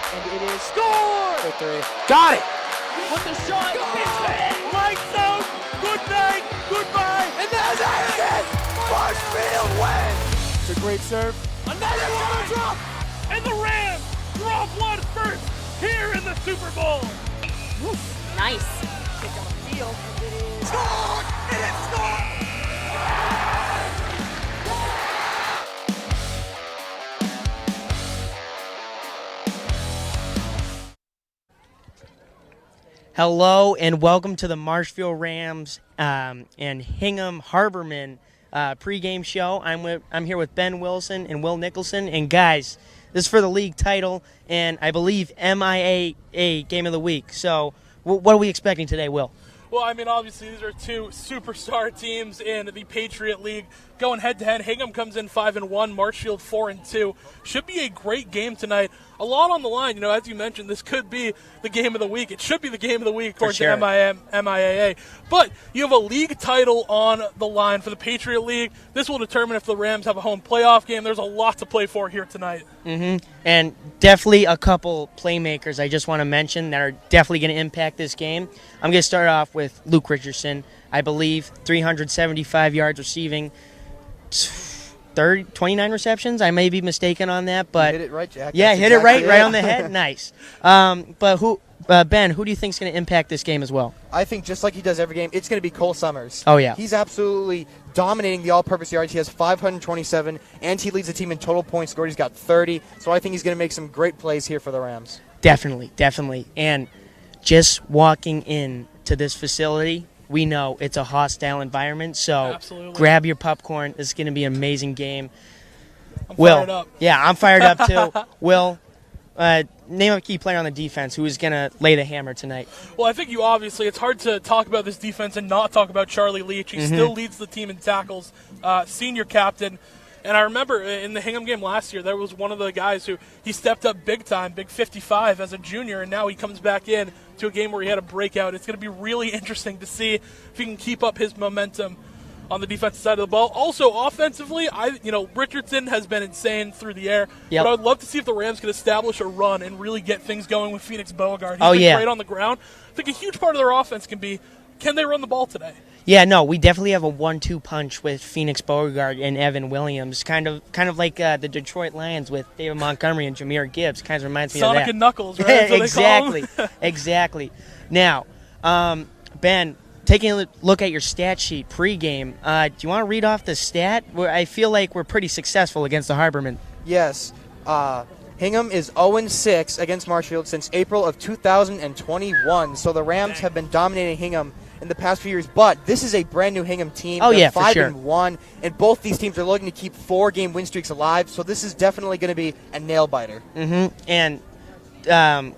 up, and it is score for three. Got it. With the shot, it's in. Lights out. Good night. Goodbye. And that's it. Marshfield wins. It's a great serve. Another one drop. And the Rams drop one first here in the Super Bowl. Nice. Kick on the field, and it is Scored. And it's scored. Hello and welcome to the Marshfield Rams and Hingham Harbormen pregame show. I'm here with Ben Wilson and Will Nicholson, and guys, this is for the league title and I believe MIAA Game of the Week. So, what are we expecting today, Will? Well, I mean, obviously these are two superstar teams in the Patriot League going head-to-head. Hingham comes in 5-1, Marshfield 4-2. Should be a great game tonight. A lot on the line. You know, as you mentioned, this could be the game of the week. It should be the game of the week according to MIAA. But you have a league title on the line for the Patriot League. This will determine if the Rams have a home playoff game. There's a lot to play for here tonight. And definitely a couple playmakers I just want to mention that are definitely going to impact this game. I'm going to start off with Luke Richardson. I believe 375 yards receiving, 29 receptions. I may be mistaken on that, but you hit it right, Jack. Yeah, That's hit exactly it right on the head. Nice. But Ben, who do you think is going to impact this game as well? I think just like he does every game, it's going to be Cole Summers. Oh, yeah. He's absolutely dominating the all-purpose yards. He has 527, and he leads the team in total points scored. He's got 30, so I think he's going to make some great plays here for the Rams. Definitely. And just walking into this facility, we know it's a hostile environment, so Absolutely. Grab your popcorn. This is going to be an amazing game. I'm Will, fired up. Yeah, I'm fired up too. Will, name a key player on the defense who is going to lay the hammer tonight. Well, I think it's hard to talk about this defense and not talk about Charlie Leach. He still leads the team in tackles, senior captain. And I remember in the Hingham game last year, there was one of the guys who he stepped up big time, big 55 as a junior, and now he comes back in to a game where he had a breakout. It's going to be really interesting to see if he can keep up his momentum on the defensive side of the ball. Also, offensively, Richardson has been insane through the air. Yep. But I would love to see if the Rams could establish a run and really get things going with Phoenix Beauregard. He's been great on the ground. I think a huge part of their offense can they run the ball today? Yeah, no, we definitely have a 1-2 punch with Phoenix Beauregard and Evan Williams, kind of like the Detroit Lions with David Montgomery and Jahmyr Gibbs. Kind of reminds me of that. Sonic and Knuckles, right? That's what they call them. Exactly. Now, Ben, taking a look at your stat sheet pregame, do you want to read off the stat? I feel like we're pretty successful against the Harbormen. Yes. Hingham is 0-6 against Marshfield since April of 2021. So the Rams have been dominating Hingham in the past few years, but this is a brand new Hingham team. Oh, They're yeah, for sure. 5-1, and both these teams are looking to keep 4-game win streaks alive. So this is definitely going to be a nail biter. And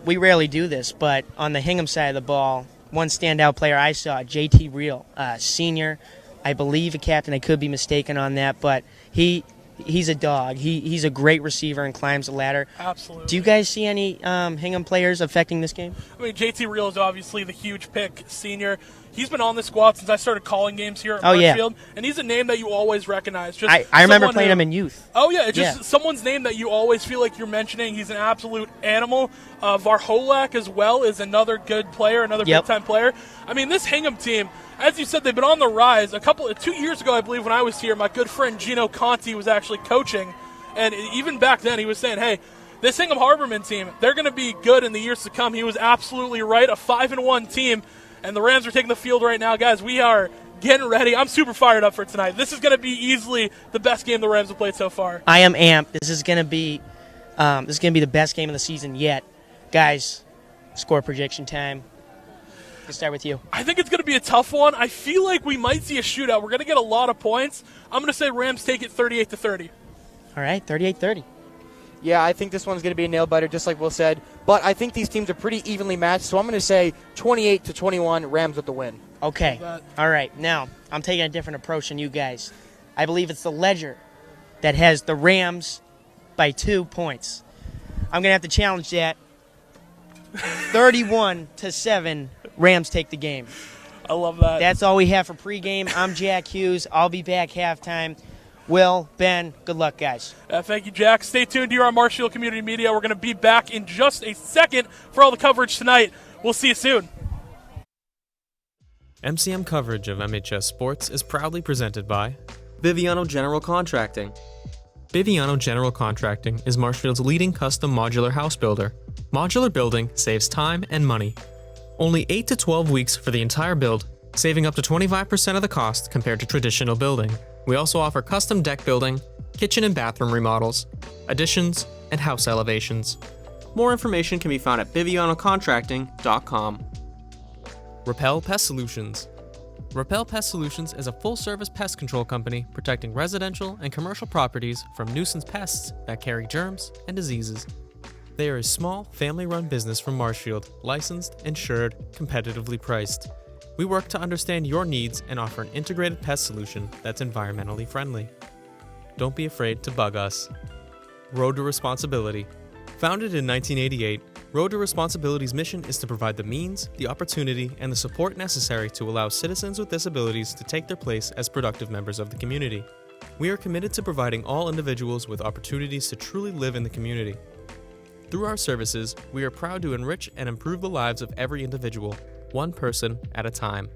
we rarely do this, but on the Hingham side of the ball, one standout player I saw, JT Reel, senior, I believe a captain. I could be mistaken on that, but he's a dog. He's a great receiver and climbs the ladder. Absolutely. Do you guys see any Hingham players affecting this game? I mean, JT Reel is obviously the huge pick, senior. He's been on the squad since I started calling games here at Marshfield, and he's a name that you always recognize. Just I remember playing him in youth. Oh, yeah, just someone's name that you always feel like you're mentioning. He's an absolute animal. Varholak as well is another good player, another big-time player. I mean, this Hingham team, as you said, they've been on the rise. 2 years ago, I believe, when I was here, my good friend Gino Conti was actually coaching, and even back then he was saying, hey, this Hingham Harbormen team, they're going to be good in the years to come. He was absolutely right, a 5-1 team. And the Rams are taking the field right now. Guys, we are getting ready. I'm super fired up for tonight. This is going to be easily the best game the Rams have played so far. I am amped. This is going to be the best game of the season yet. Guys, score prediction time. Let's start with you. I think it's going to be a tough one. I feel like we might see a shootout. We're going to get a lot of points. I'm going to say Rams take it 38-30. All right, 38-30. Yeah, I think this one's going to be a nail-biter, just like Will said. But I think these teams are pretty evenly matched, so I'm going to say 28-21, Rams with the win. Okay. All right. Now, I'm taking a different approach than you guys. I believe it's the Ledger that has the Rams by 2 points. I'm going to have to challenge that. 31-7, Rams take the game. I love that. That's all we have for pregame. I'm Jack Hughes. I'll be back halftime. Will, Ben, good luck, guys. Thank you, Jack. Stay tuned here on Marshfield Community Media. We're going to be back in just a second for all the coverage tonight. We'll see you soon. MCM coverage of MHS sports is proudly presented by Biviano General Contracting. Biviano General Contracting is Marshfield's leading custom modular house builder. Modular building saves time and money. Only 8 to 12 weeks for the entire build, saving up to 25% of the cost compared to traditional building. We also offer custom deck building, kitchen and bathroom remodels, additions, and house elevations. More information can be found at bivianocontracting.com. Repel Pest Solutions. Repel Pest Solutions is a full-service pest control company protecting residential and commercial properties from nuisance pests that carry germs and diseases. They are a small, family-run business from Marshfield, licensed, insured, competitively priced. We work to understand your needs and offer an integrated pest solution that's environmentally friendly. Don't be afraid to bug us. Road to Responsibility. Founded in 1988, Road to Responsibility's mission is to provide the means, the opportunity, and the support necessary to allow citizens with disabilities to take their place as productive members of the community. We are committed to providing all individuals with opportunities to truly live in the community. Through our services, we are proud to enrich and improve the lives of every individual, one person at a time.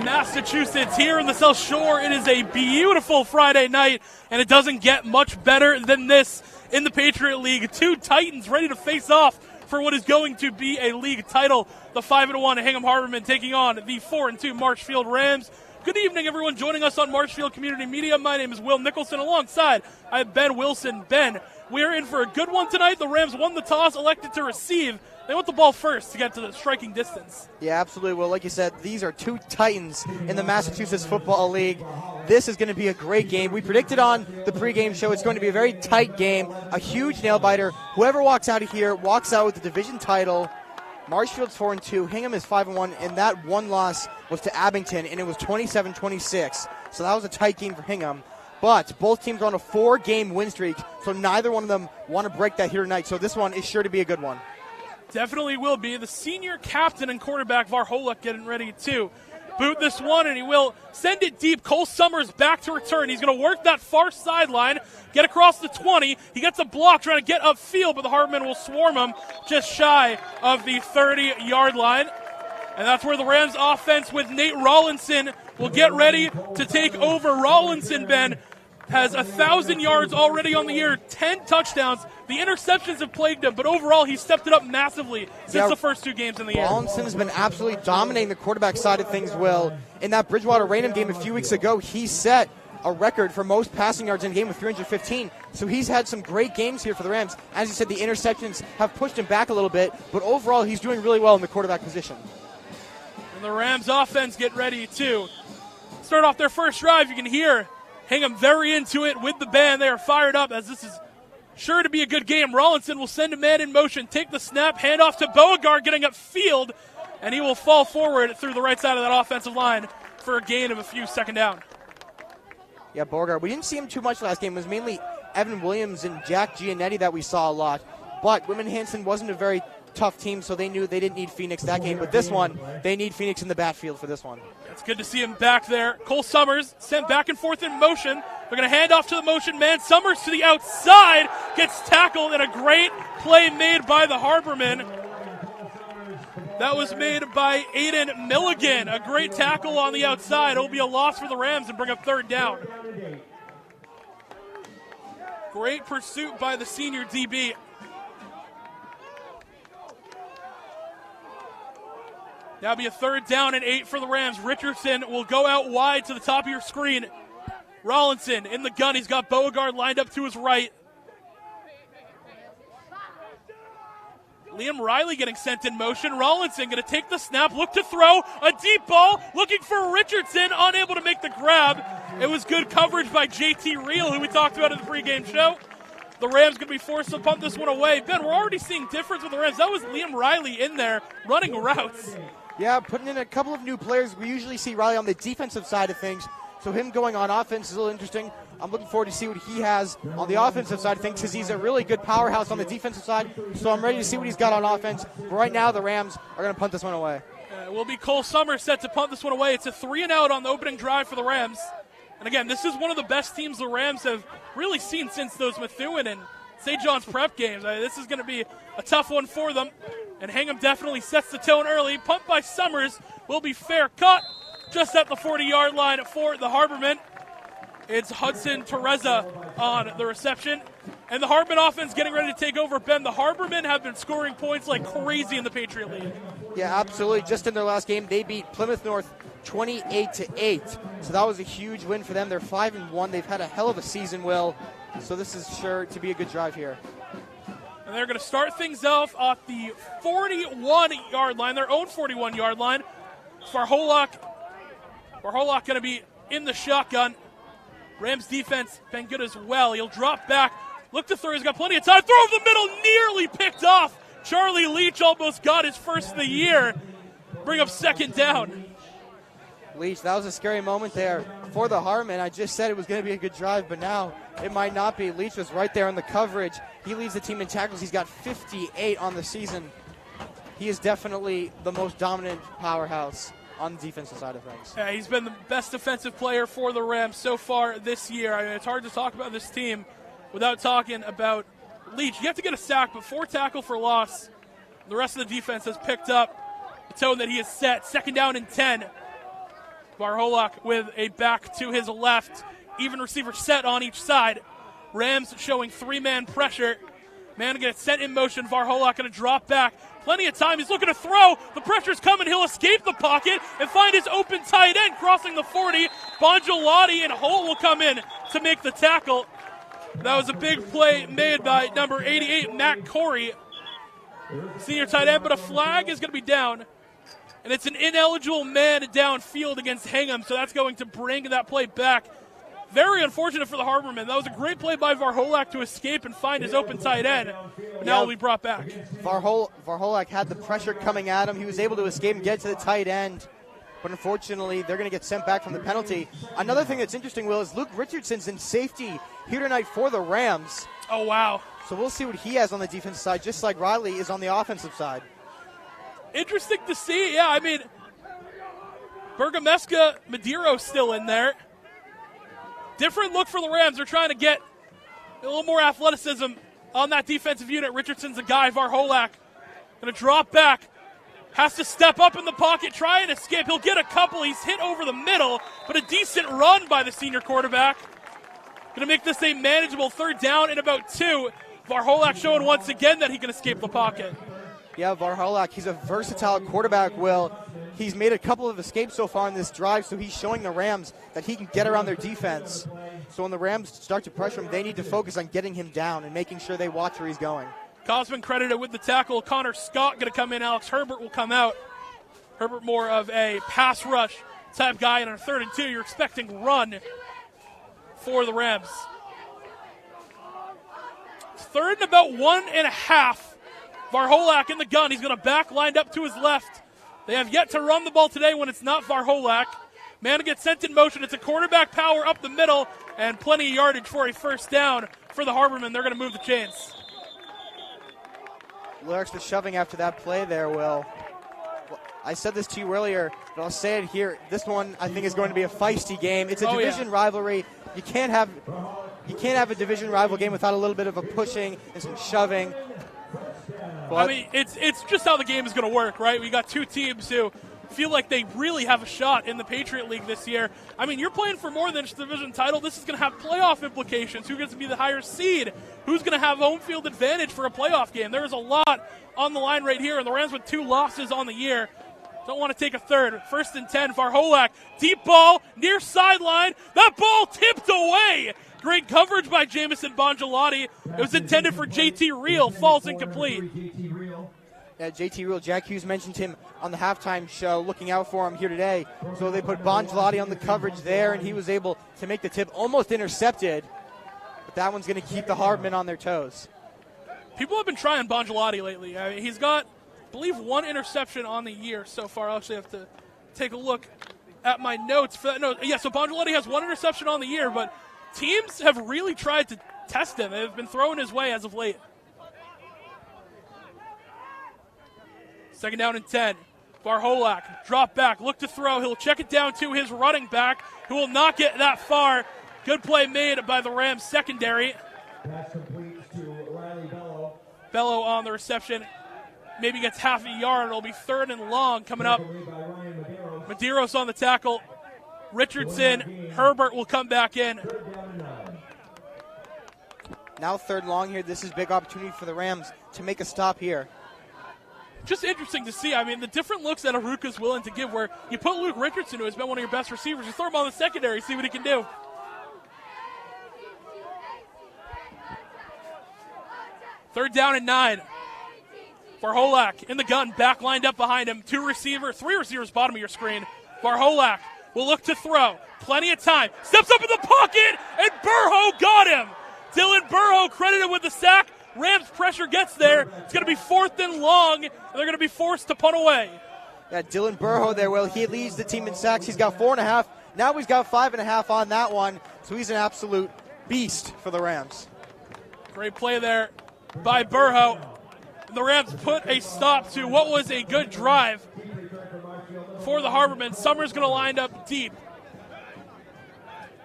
Massachusetts, here in the South Shore. It is a beautiful Friday night, and it doesn't get much better than this in the Patriot League. Two Titans ready to face off for what is going to be a league title. The 5-1 Hingham Harbormen taking on the 4-2 Marshfield Rams. Good evening, everyone joining us on Marshfield Community Media. My name is Will Nicholson. Alongside, I have Ben Wilson. Ben, we are in for a good one tonight. The Rams won the toss, elected to receive. They want the ball first to get to the striking distance. Yeah, absolutely. Well, like you said, these are two Titans in the Massachusetts Football League. This is going to be a great game. We predicted on the pregame show it's going to be a very tight game, a huge nail-biter. Whoever walks out of here walks out with the division title. Marshfield's 4-2. Hingham is 5-1, and that one loss was to Abington, and it was 27-26. So that was a tight game for Hingham. But both teams are on a 4-game win streak, so neither one of them want to break that here tonight. So this one is sure to be a good one. Definitely will be. The senior captain and quarterback, Varholek, getting ready to boot this one, and he will send it deep. Cole Summers back to return. He's going to work that far sideline, get across the 20. He gets a block trying to get upfield, but the Harbormen will swarm him just shy of the 30-yard line. And that's where the Rams offense with Nate Rollinson will get ready to take over. Rollinson, Ben, has 1,000 yards already on the year, 10 touchdowns. The interceptions have plagued him, but overall he stepped it up massively since the first two games in the year. Rollinson has been absolutely dominating the quarterback side of things, Will. In that Bridgewater-Raynham game a few weeks ago, he set a record for most passing yards in a game with 315. So he's had some great games here for the Rams. As you said, the interceptions have pushed him back a little bit, but overall he's doing really well in the quarterback position. And the Rams offense get ready to start off their first drive. You can hear Hingham very into it with the band. They are fired up as this is sure to be a good game. Rollinson will send a man in motion, take the snap, hand off to Beauregard, getting upfield, and he will fall forward through the right side of that offensive line for a gain of a few second down. Yeah, Beauregard. We didn't see him too much last game. It was mainly Evan Williams and Jack Giannetti that we saw a lot. But Whitman Hanson wasn't a very tough team, so they knew they didn't need Phoenix that game. But this one, they need Phoenix in the backfield for this one. It's good to see him back there. Cole Summers sent back and forth in motion. They're going to hand off to the motion man. Summers to the outside, gets tackled, and a great play made by the Harbormen. That was made by Aiden Milligan. A great tackle on the outside. It'll be a loss for the Rams and bring up third down. Great pursuit by the senior DB. That'll be a 3rd down and 8 for the Rams. Richardson will go out wide to the top of your screen. Rollinson in the gun. He's got Beauregard lined up to his right. Liam Riley getting sent in motion. Rollinson going to take the snap, look to throw. A deep ball, looking for Richardson, unable to make the grab. It was good coverage by JT Reel, who we talked about in the pregame show. The Rams going to be forced to punt this one away. Ben, we're already seeing difference with the Rams. That was Liam Riley in there running routes. Yeah, putting in a couple of new players. We usually see Riley on the defensive side of things, so him going on offense is a little interesting. I'm looking forward to see what he has on the offensive side of things because he's a really good powerhouse on the defensive side, so I'm ready to see what he's got on offense. But right now, the Rams are going to punt this one away. Will be Cole Summers set to punt this one away. It's a 3-and-out on the opening drive for the Rams. And again, this is one of the best teams the Rams have really seen since those Methuen and St. John's prep games. This is going to be a tough one for them. And Hingham definitely sets the tone early. Punt by Summers will be fair caught just at the 40-yard line for the Harbormen. It's Hudson Teresa on the reception. And the Harbormen offense getting ready to take over. Ben, the Harbormen have been scoring points like crazy in the Patriot League. Yeah, absolutely. Just in their last game, they beat Plymouth North 28-8. So that was a huge win for them. They're 5-1. They've had a hell of a season, Will. So this is sure to be a good drive here. And they're going to start things off the 41-yard line, their own 41-yard line. Varholak going to be in the shotgun. Rams defense been good as well. He'll drop back, look to throw. He's got plenty of time. Throw over the middle, nearly picked off. Charlie Leach almost got his first of the year. Bring up 2nd down. Leach, that was a scary moment there for the Harbormen. I just said it was going to be a good drive, but now it might not be. Leach was right there in the coverage. He leads the team in tackles. He's got 58 on the season. He is definitely the most dominant powerhouse on the defensive side of things. Yeah, he's been the best defensive player for the Rams so far this year. I mean, it's hard to talk about this team without talking about Leach. You have to get a sack, but 4 tackle for loss. The rest of the defense has picked up the tone that he has set. 2nd down and 10. Varholak with a back to his left. Even receiver set on each side. Rams showing 3-man pressure. Man gets set in motion. Varholak going to drop back. Plenty of time. He's looking to throw. The pressure's coming. He'll escape the pocket and find his open tight end crossing the 40. Bongelati and Holt will come in to make the tackle. That was a big play made by number 88, Matt Corey, senior tight end, but a flag is going to be down. And it's an ineligible man downfield against Hingham, so that's going to bring that play back. Very unfortunate for the Harbormen. That was a great play by Varholak to escape and find his open tight end. But now it'll be brought back. Varholak had the pressure coming at him. He was able to escape and get to the tight end. But unfortunately, they're going to get sent back from the penalty. Another thing that's interesting, Will, is Luke Richardson's in safety here tonight for the Rams. Oh, wow. So we'll see what he has on the defensive side, just like Riley is on the offensive side. Interesting to see. Yeah, I mean, Bergameska Madero's still in there. Different look for the Rams. They're trying to get a little more athleticism on that defensive unit. Richardson's a guy. Varholak going to drop back. Has to step up in the pocket, try and escape. He'll get a couple. He's hit over the middle, but a decent run by the senior quarterback. Going to make this a manageable 3rd down and about 2. Varholak showing once again that he can escape the pocket. Yeah, Varholak, he's a versatile quarterback, Will. He's made a couple of escapes so far in this drive, so he's showing the Rams that he can get around their defense. So when the Rams start to pressure him, they need to focus on getting him down and making sure they watch where he's going. Cosman credited with the tackle. Connor Scott going to come in. Alex Herbert will come out. Herbert more of a pass rush type guy. And on a 3rd and 2, you're expecting run for the Rams. 3rd and about 1.5. Varholak in the gun. He's going to back lined up to his left. They have yet to run the ball today when it's not Varholak. Man gets sent in motion. It's a quarterback power up the middle and plenty of yardage for a 1st down for the Harbormen. They're going to move the chains. A little extra shoving after that play there, Will. I said this to you earlier, but I'll say it here. This one, I think, is going to be a feisty game. It's a division rivalry. You can't have a division rival game without a little bit of a pushing and some shoving. But I mean, it's just how the game is going to work, right? We got 2 teams who feel like they really have a shot in the Patriot League this year. I mean, you're playing for more than just the division title. This is going to have playoff implications. Who gets to be the higher seed? Who's going to have home field advantage for a playoff game? There is a lot on the line right here, and the Rams with 2 losses on the year. Don't want to take a third. 1st and 10, Varholak. Deep ball, near sideline. That ball tipped away. Great coverage by Jamison Bongelati. It was intended for JT Reel. Falls incomplete. Yeah, JT Reel, Jack Hughes mentioned him on the halftime show, looking out for him here today. So they put Bongelati on the coverage there, and he was able to make the tip, almost intercepted. But that one's going to keep the Harbormen on their toes. People have been trying Bongelati lately. I mean, he's got, I believe, 1 interception on the year so far. I'll actually have to take a look at my notes for that. No, yeah, so Bongelati has 1 interception on the year, but teams have really tried to test him. They've been throwing his way as of late. 2nd down and 10. Varholak, drop back, look to throw. He'll check it down to his running back, who will not get that far. Good play made by the Rams secondary. Pass complete to Riley Bello. Bello on the reception. Maybe gets half a yard. It'll be 3rd and long coming up. Medeiros on the tackle. Richardson, Herbert will come back in. Now 3rd long here. This is a big opportunity for the Rams to make a stop here. Just interesting to see. I mean, the different looks that Aruka's willing to give, where you put Luke Richardson, who has been one of your best receivers, you throw him on the secondary, see what he can do. Third down and 9. Varholak in the gun, back lined up behind him. 3 receivers bottom of your screen. Varholak will look to throw. Plenty of time. Steps up in the pocket, and Burrow got him. Dylan Burrow credited with the sack. Rams pressure gets there. It's going to be 4th and long, and they're going to be forced to punt away. Yeah, Dylan Burrow there, Will. He leads the team in sacks. He's got 4.5. Now he's got 5.5 on that one. So he's an absolute beast for the Rams. Great play there by Burrow. The Rams put a stop to what was a good drive for the Harbormen. Summers going to line up deep.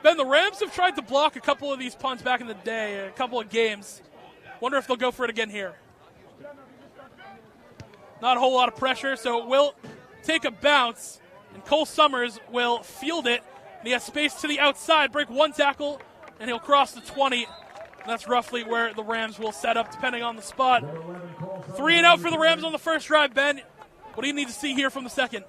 Ben, the Rams have tried to block a couple of these punts back in the day, a couple of games. Wonder if they'll go for it again here. Not a whole lot of pressure, so it will take a bounce, and Cole Summers will field it. And he has space to the outside, break 1 tackle, and he'll cross the 20. That's roughly where the Rams will set up, depending on the spot. 3 and out for the Rams on the first drive, Ben. What do you need to see here from the second?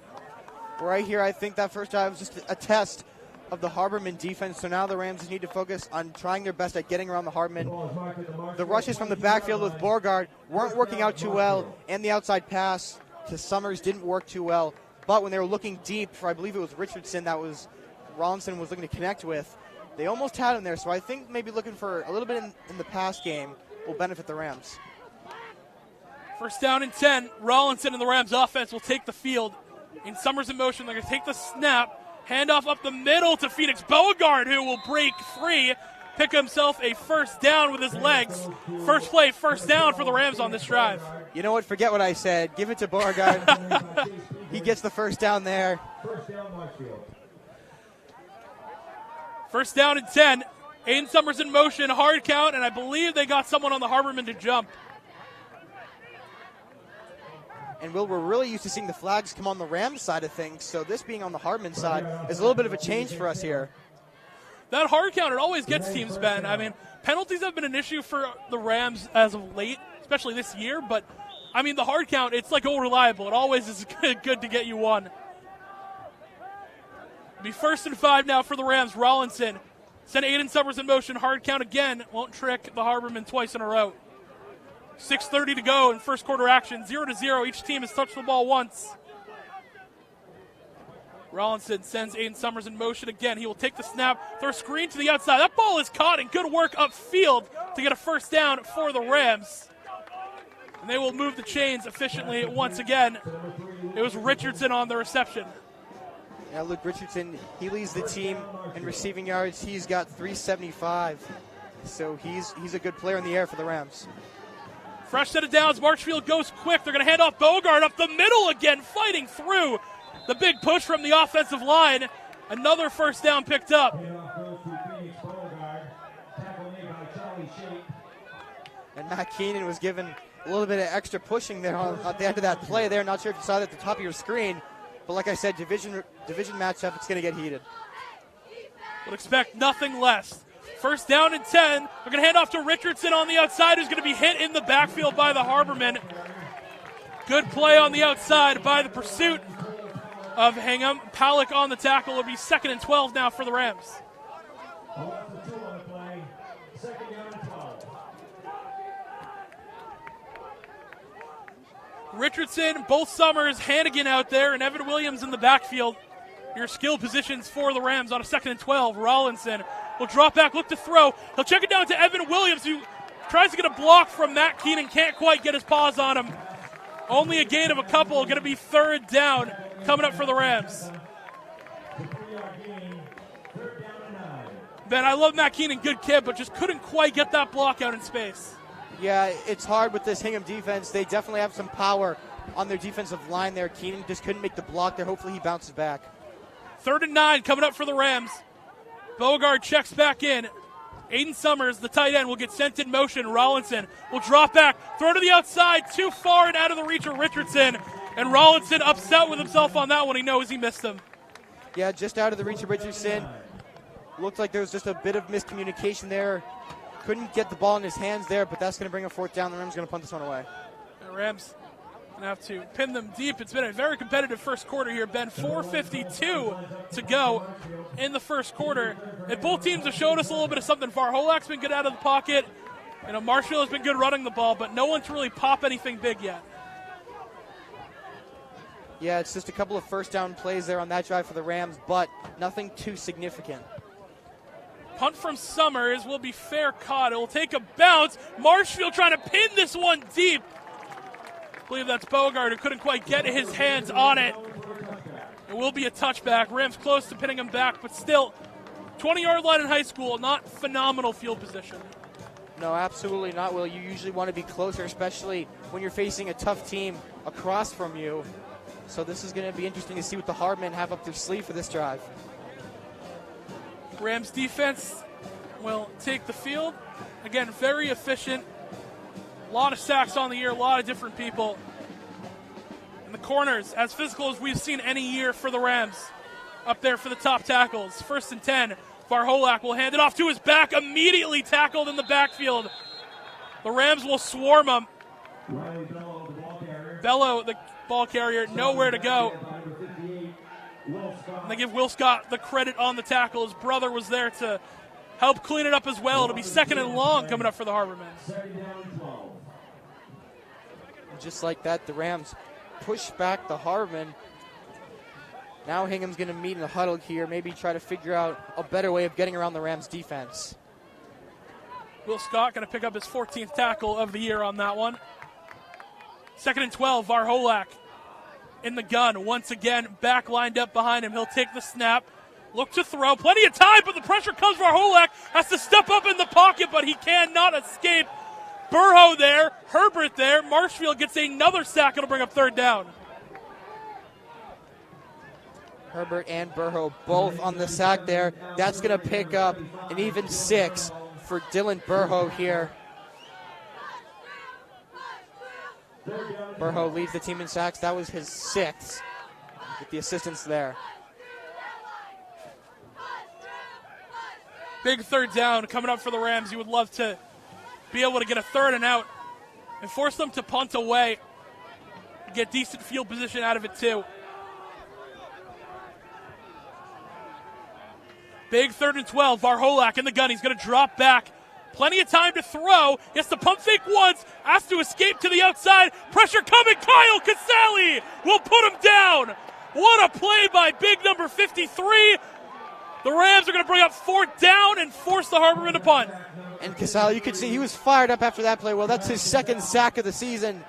Right here, I think that first drive was just a test of the Harbormen defense. So now the Rams just need to focus on trying their best at getting around the Harbormen. The rushes from the backfield with Borgard weren't working out too well, and the outside pass to Summers didn't work too well. But when they were looking deep for, I believe it was Richardson that was Rollinson was looking to connect with, they almost had him there. So I think maybe looking for a little bit in the pass game will benefit the Rams. 1st down and 10. Rollinson and the Rams offense will take the field. In Summers in motion, they're going to take the snap. Handoff up the middle to Phoenix Beauregard, who will break free, pick himself a 1st down with his legs. First play, 1st down for the Rams on this drive. You know what? Forget what I said. Give it to Beauregard. He gets the 1st down there. 1st down and 10. Aiden Summers in motion, hard count, and I believe they got someone on the Harbormen to jump. And Will, we're really used to seeing the flags come on the Rams side of things, so this being on the Harbormen side is a little bit of a change for us here. That hard count, it always gets teams, Ben. I mean, penalties have been an issue for the Rams as of late, especially this year, but, I mean, the hard count, it's like reliable. It always is good to get you one. It'll be 1st and 5 now for the Rams. Rollinson send Aiden Summers in motion, hard count again. Won't trick the Harbormen twice in a row. 6:30 to go in first quarter action, 0-0. Each team has touched the ball once. Rollinson sends Aiden Summers in motion again. He will take the snap, throw a screen to the outside. That ball is caught, and good work upfield to get a 1st down for the Rams. And they will move the chains efficiently once again. It was Richardson on the reception. Yeah, Luke Richardson, he leads the team in receiving yards. He's got 375. So he's a good player in the air for the Rams. Fresh set of downs. Marchfield goes quick. They're going to hand off Bogart up the middle again, fighting through the big push from the offensive line. Another 1st down picked up. And Matt Keenan was given a little bit of extra pushing there at the end of that play there. Not sure if you saw that at the top of your screen. But like I said, division matchup, it's going to get heated. Would expect nothing less. 1st down and 10. We're going to hand off to Richardson on the outside, who's going to be hit in the backfield by the Harbormen. Good play on the outside by the pursuit. of Hingham. Palak on the tackle. It'll be 2nd and 12 now for the Rams. Richardson, both Summers, Hannigan out there, and Evan Williams in the backfield. Your skill positions for the Rams on a 2nd and 12. Rollinson will drop back, look to throw. He'll check it down to Evan Williams, who tries to get a block from Matt Keenan, can't quite get his paws on him. Only a gain of a couple, going to be 3rd down coming up for the Rams. Ben, I love Matt Keenan, good kid, but just couldn't quite get that block out in space. Yeah, it's hard with this Hingham defense. They definitely have some power on their defensive line there. Keenan just couldn't make the block there. Hopefully he bounces back. 3rd and 9 coming up for the Rams. Beauregard checks back in. Aiden Summers, the tight end, will get sent in motion. Rollinson will drop back, throw to the outside, too far and out of the reach of Richardson. And Rollinson upset with himself on that one. He knows he missed him. Yeah, just out of the reach of Richardson. Looked like there was just a bit of miscommunication there. Couldn't get the ball in his hands there, but that's going to bring a 4th down. The Rams going to punt this one away. The Rams going to have to pin them deep. It's been a very competitive first quarter here, Ben. 4:52 to go in the first quarter. And both teams have showed us a little bit of something. Varholak's been good out of the pocket. You know, Marshfield has been good running the ball, but no one's really pop anything big yet. Yeah, it's just a couple of 1st down plays there on that drive for the Rams, but nothing too significant. Punt from Summers will be fair caught. It will take a bounce. Marshfield trying to pin this one deep. I believe that's Beauregard who couldn't quite get his hands on it. It will be a touchback. Rams close to pinning him back, but still, 20-yard line in high school, not phenomenal field position. No, absolutely not, Will. You usually want to be closer, especially when you're facing a tough team across from you. So this is going to be interesting to see what the Harbormen have up their sleeve for this drive. Rams defense will take the field. Again, very efficient. A lot of sacks on the year, a lot of different people. And the corners, as physical as we've seen any year for the Rams. Up there for the top tackles. 1st and 10. Varholak will hand it off to his back, immediately tackled in the backfield. The Rams will swarm him. Bello, the ball carrier, nowhere to go. And they give Will Scott the credit on the tackle. His brother was there to help clean it up as well. It'll be 2nd and long coming up for the Harbormen. Just like that, the Rams push back the Harbormen. Now Hingham's going to meet in the huddle here, maybe try to figure out a better way of getting around the Rams' defense. Will Scott going to pick up his 14th tackle of the year on that one. 2nd and 12, Varholak in the gun. Once again, back lined up behind him. He'll take the snap, look to throw. Plenty of time, but the pressure comes. Varholak has to step up in the pocket, but he cannot escape. Burrow there, Herbert there. Marshfield gets another sack. It'll bring up 3rd down. Herbert and Burrow both on the sack there. That's going to pick up an even 6 for Dylan Burrow here. Burrow leads the team in sacks. That was his 6th with the assistance there. Big 3rd down coming up for the Rams. You would love to be able to get a 3rd and out and force them to punt away. Get decent field position out of it too. Big 3rd and 12. Varholak in the gun. He's going to drop back. Plenty of time to throw. He has to pump fake once. Has to escape to the outside. Pressure coming. Kyle Casale will put him down. What a play by big number 53. The Rams are going to bring up 4th down and force the Harbormen to punt. And Casale, you could see he was fired up after that play. Well, that's his 2nd sack of the season.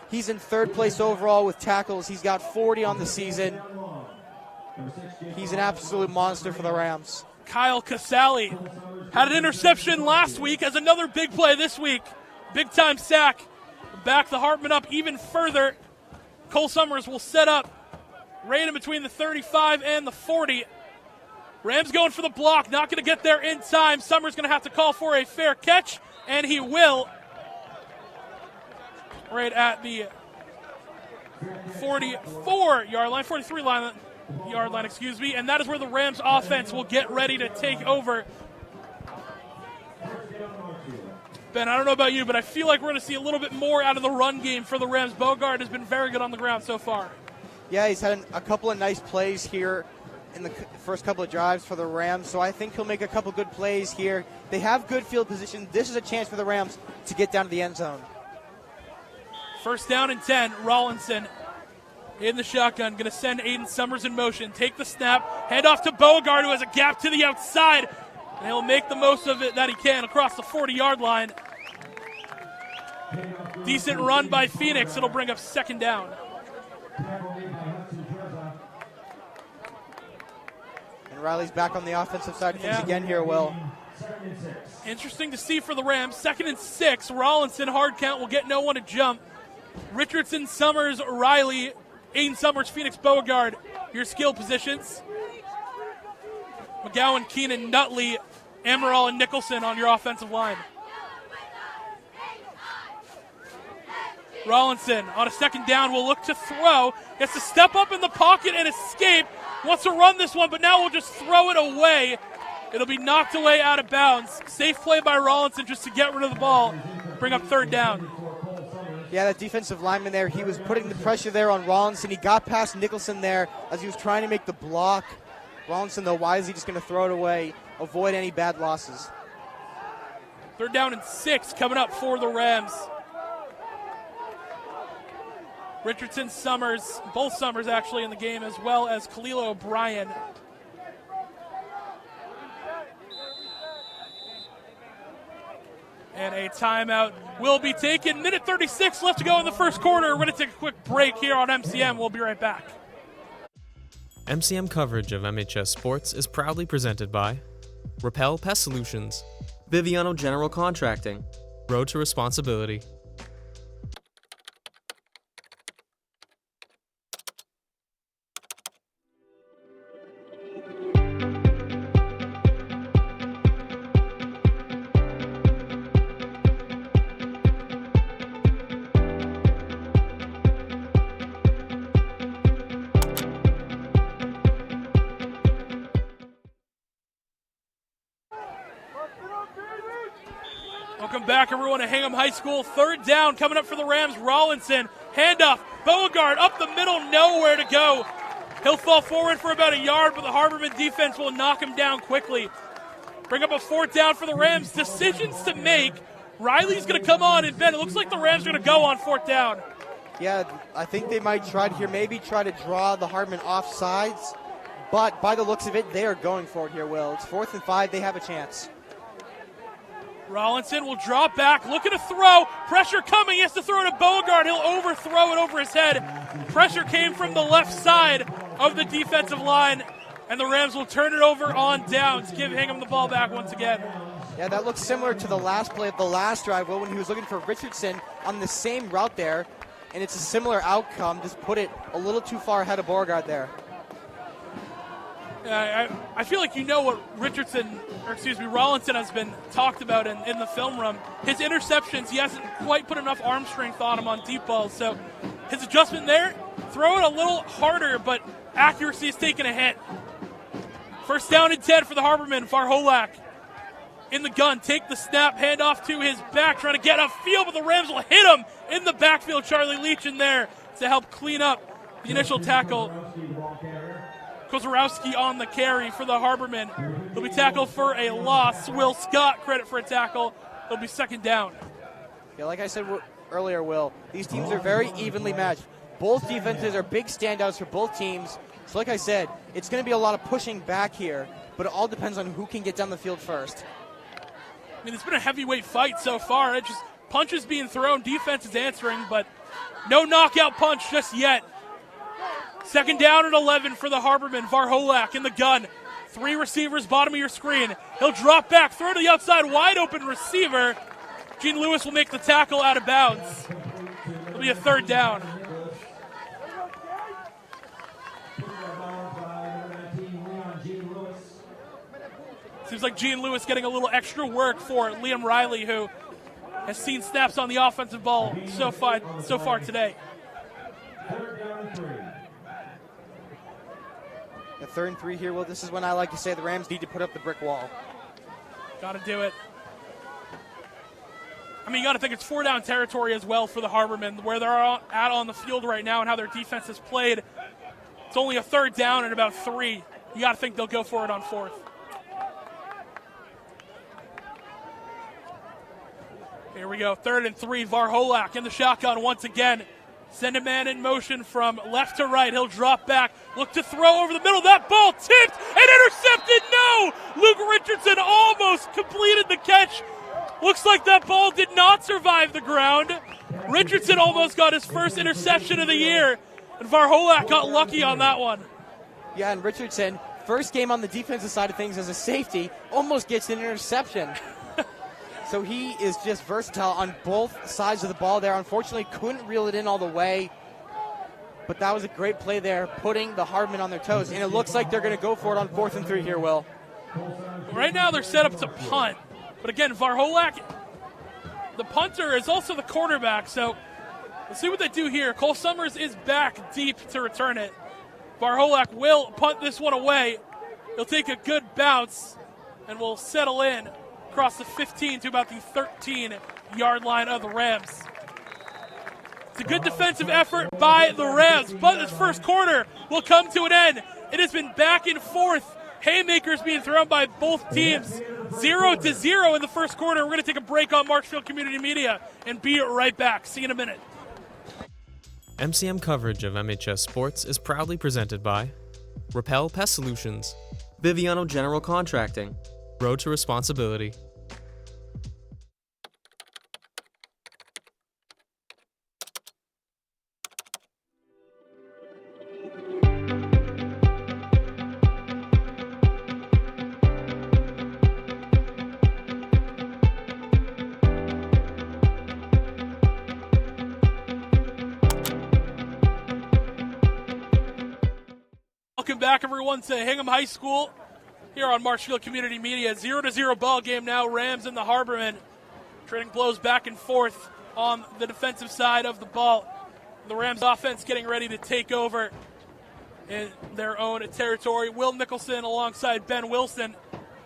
He's in 3rd place overall with tackles. He's got 40 on the season. He's an absolute monster for the Rams. Kyle Casale had an interception last week as another big play this week. Big-time sack. Back the Hartman up even further. Cole Summers will set up right in between the 35 and the 40. Rams going for the block. Not going to get there in time. Summers going to have to call for a fair catch, and he will. Right at the 44-yard line, 43-yard line, excuse me, and that is where the Rams offense will get ready to take over. Ben, I don't know about you, but I feel like we're going to see a little bit more out of the run game for the Rams. Beauregard has been very good on the ground so far. Yeah, he's had a couple of nice plays here in the first couple of drives for the Rams, so I think he'll make a couple good plays here. They have good field position. This is a chance for the Rams to get down to the end zone. First down and 10. Rawlinson in the shotgun, going to send Aiden Summers in motion. Take the snap, hand off to Beauregard, who has a gap to the outside, and he'll make the most of it that he can across the 40-yard line. Decent run by Phoenix. It'll bring up second down. And Riley's back on the offensive side of things again here, Will. Interesting to see for the Rams. 2nd and 6. Rawlinson, hard count, will get no one to jump. Richardson, Summers, Riley, Aiden Summers, Phoenix, Beauregard, your skill positions. McGowan, Keenan, Nutley, Amaral, and Nicholson on your offensive line. Rawlinson on a second down will look to throw. Gets to step up in the pocket and escape. Wants to run this one, but now we'll just throw it away. It'll be knocked away out of bounds. Safe play by Rawlinson just to get rid of the ball. Bring up third down. Yeah, that defensive lineman there, he was putting the pressure there on Rawlinson. He got past Nicholson there as he was trying to make the block. Rawlinson, though, wisely just going to throw it away, avoid any bad losses. Third down and 6 coming up for the Rams. Richardson, Summers, both Summers actually in the game, as well as Khalil O'Brien. And a timeout will be taken. Minute 36 left to go in the first quarter. We're going to take a quick break here on MCM. We'll be right back. MCM coverage of MHS sports is proudly presented by Repel Pest Solutions, Biviano General Contracting, Road to Responsibility. Welcome back, everyone, to Hingham High School. Third down coming up for the Rams. Rawlinson, handoff, Beauregard up the middle, nowhere to go. He'll fall forward for about a yard, but the Harbormen defense will knock him down quickly. Bring up a fourth down for the Rams. Decisions to make. Riley's going to come on, and Ben, it looks like the Rams are going to go on fourth down. Yeah, I think they might try to here, maybe try to draw the Harbormen off sides, but by the looks of it, they are going for it here, Will. It's 4th and 5. They have a chance. Rawlinson will drop back, looking to throw. Pressure coming. He has to throw to Beauregard. He'll overthrow it over his head. Pressure came from the left side of the defensive line, and the Rams will turn it over on downs. Give Hingham the ball back once again. Yeah, that looks similar to the last play of the last drive, Will, when he was looking for Richardson on the same route there, and it's a similar outcome. Just put it a little too far ahead of Beauregard there. I feel like you know what Rawlinson has been talked about in the film room. His interceptions, he hasn't quite put enough arm strength on him on deep balls. So his adjustment there, throw it a little harder, but accuracy is taking a hit. First down and 10 for the Harbormen. Varholak in the gun, take the snap, hand off to his back, trying to get upfield, but the Rams will hit him in the backfield. Charlie Leach in there to help clean up the initial tackle. Kozarowski on the carry for the Harbormen. He'll be tackled for a loss. Will Scott credit for a tackle. It'll be second down. Yeah, like I said earlier, Will, these teams are very evenly matched. Both defenses are big standouts for both teams. So like I said, it's going to be a lot of pushing back here, but it all depends on who can get down the field first. I mean, it's been a heavyweight fight so far. It just punches being thrown, defense is answering, but no knockout punch just yet. Second down and 11 for the Harbormen. Varholak in the gun. 3 receivers, bottom of your screen. He'll drop back, throw to the outside, wide open receiver. Gene Lewis will make the tackle out of bounds. It'll be a third down. Seems like Gene Lewis getting a little extra work for Liam Riley, who has seen snaps on the offensive ball so far today. The 3rd and 3 here, Will, this is when I like to say the Rams need to put up the brick wall. Got to do it. I mean, you got to think it's 4-down territory as well for the Harbormen, where they're at on the field right now and how their defense has played. It's only a third down and about 3. You got to think they'll go for it on 4th. Here we go, 3rd and 3. Varholak in the shotgun once again. Send a man in motion from left to right. He'll drop back, look to throw over the middle. That ball tipped and intercepted. No! Luke Richardson almost completed the catch. Looks like that ball did not survive the ground. Richardson almost got his first interception of the year, and Varholak got lucky on that one. Yeah, and Richardson, first game on the defensive side of things as a safety, almost gets an interception. So he is just versatile on both sides of the ball there. Unfortunately, couldn't reel it in all the way. But that was a great play there, putting the Harbormen on their toes. And it looks like they're going to go for it on 4th and 3 here, Will. Right now they're set up to punt. But again, Varholak, the punter, is also the quarterback. So let's see what they do here. Cole Summers is back deep to return it. Varholak will punt this one away. He'll take a good bounce and will settle in across the 15 to about the 13-yard line of the Rams. It's a good defensive effort by the Rams, but this first quarter will come to an end. It has been back and forth. Haymakers being thrown by both teams. 0-0 in the first quarter. We're going to take a break on Marshfield Community Media and be right back. See you in a minute. MCM coverage of MHS Sports is proudly presented by Repel Pest Solutions, Biviano General Contracting, Road to Responsibility. Welcome back, everyone, to Hingham High School here on Marshfield Community Media. 0-0 ball game now. Rams and the Harbormen trading blows back and forth on the defensive side of the ball. The Rams offense getting ready to take over in their own territory. Will Nicholson alongside Ben Wilson.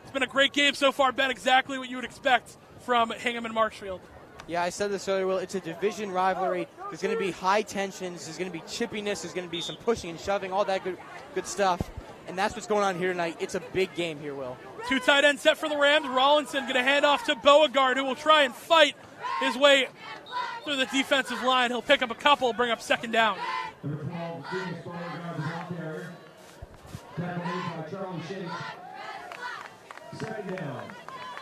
It's been a great game so far, Ben. Exactly what you would expect from Hingham and Marshfield. Yeah, I said this earlier, Will. It's a division rivalry. There's going to be high tensions. There's going to be chippiness. There's going to be some pushing and shoving, all that good stuff. And that's what's going on here tonight. It's a big game here, Will. 2 tight ends set for the Rams. Rollinson going to hand off to Beauregard, who will try and fight his way through the defensive line. He'll pick up a couple, bring up 2nd down.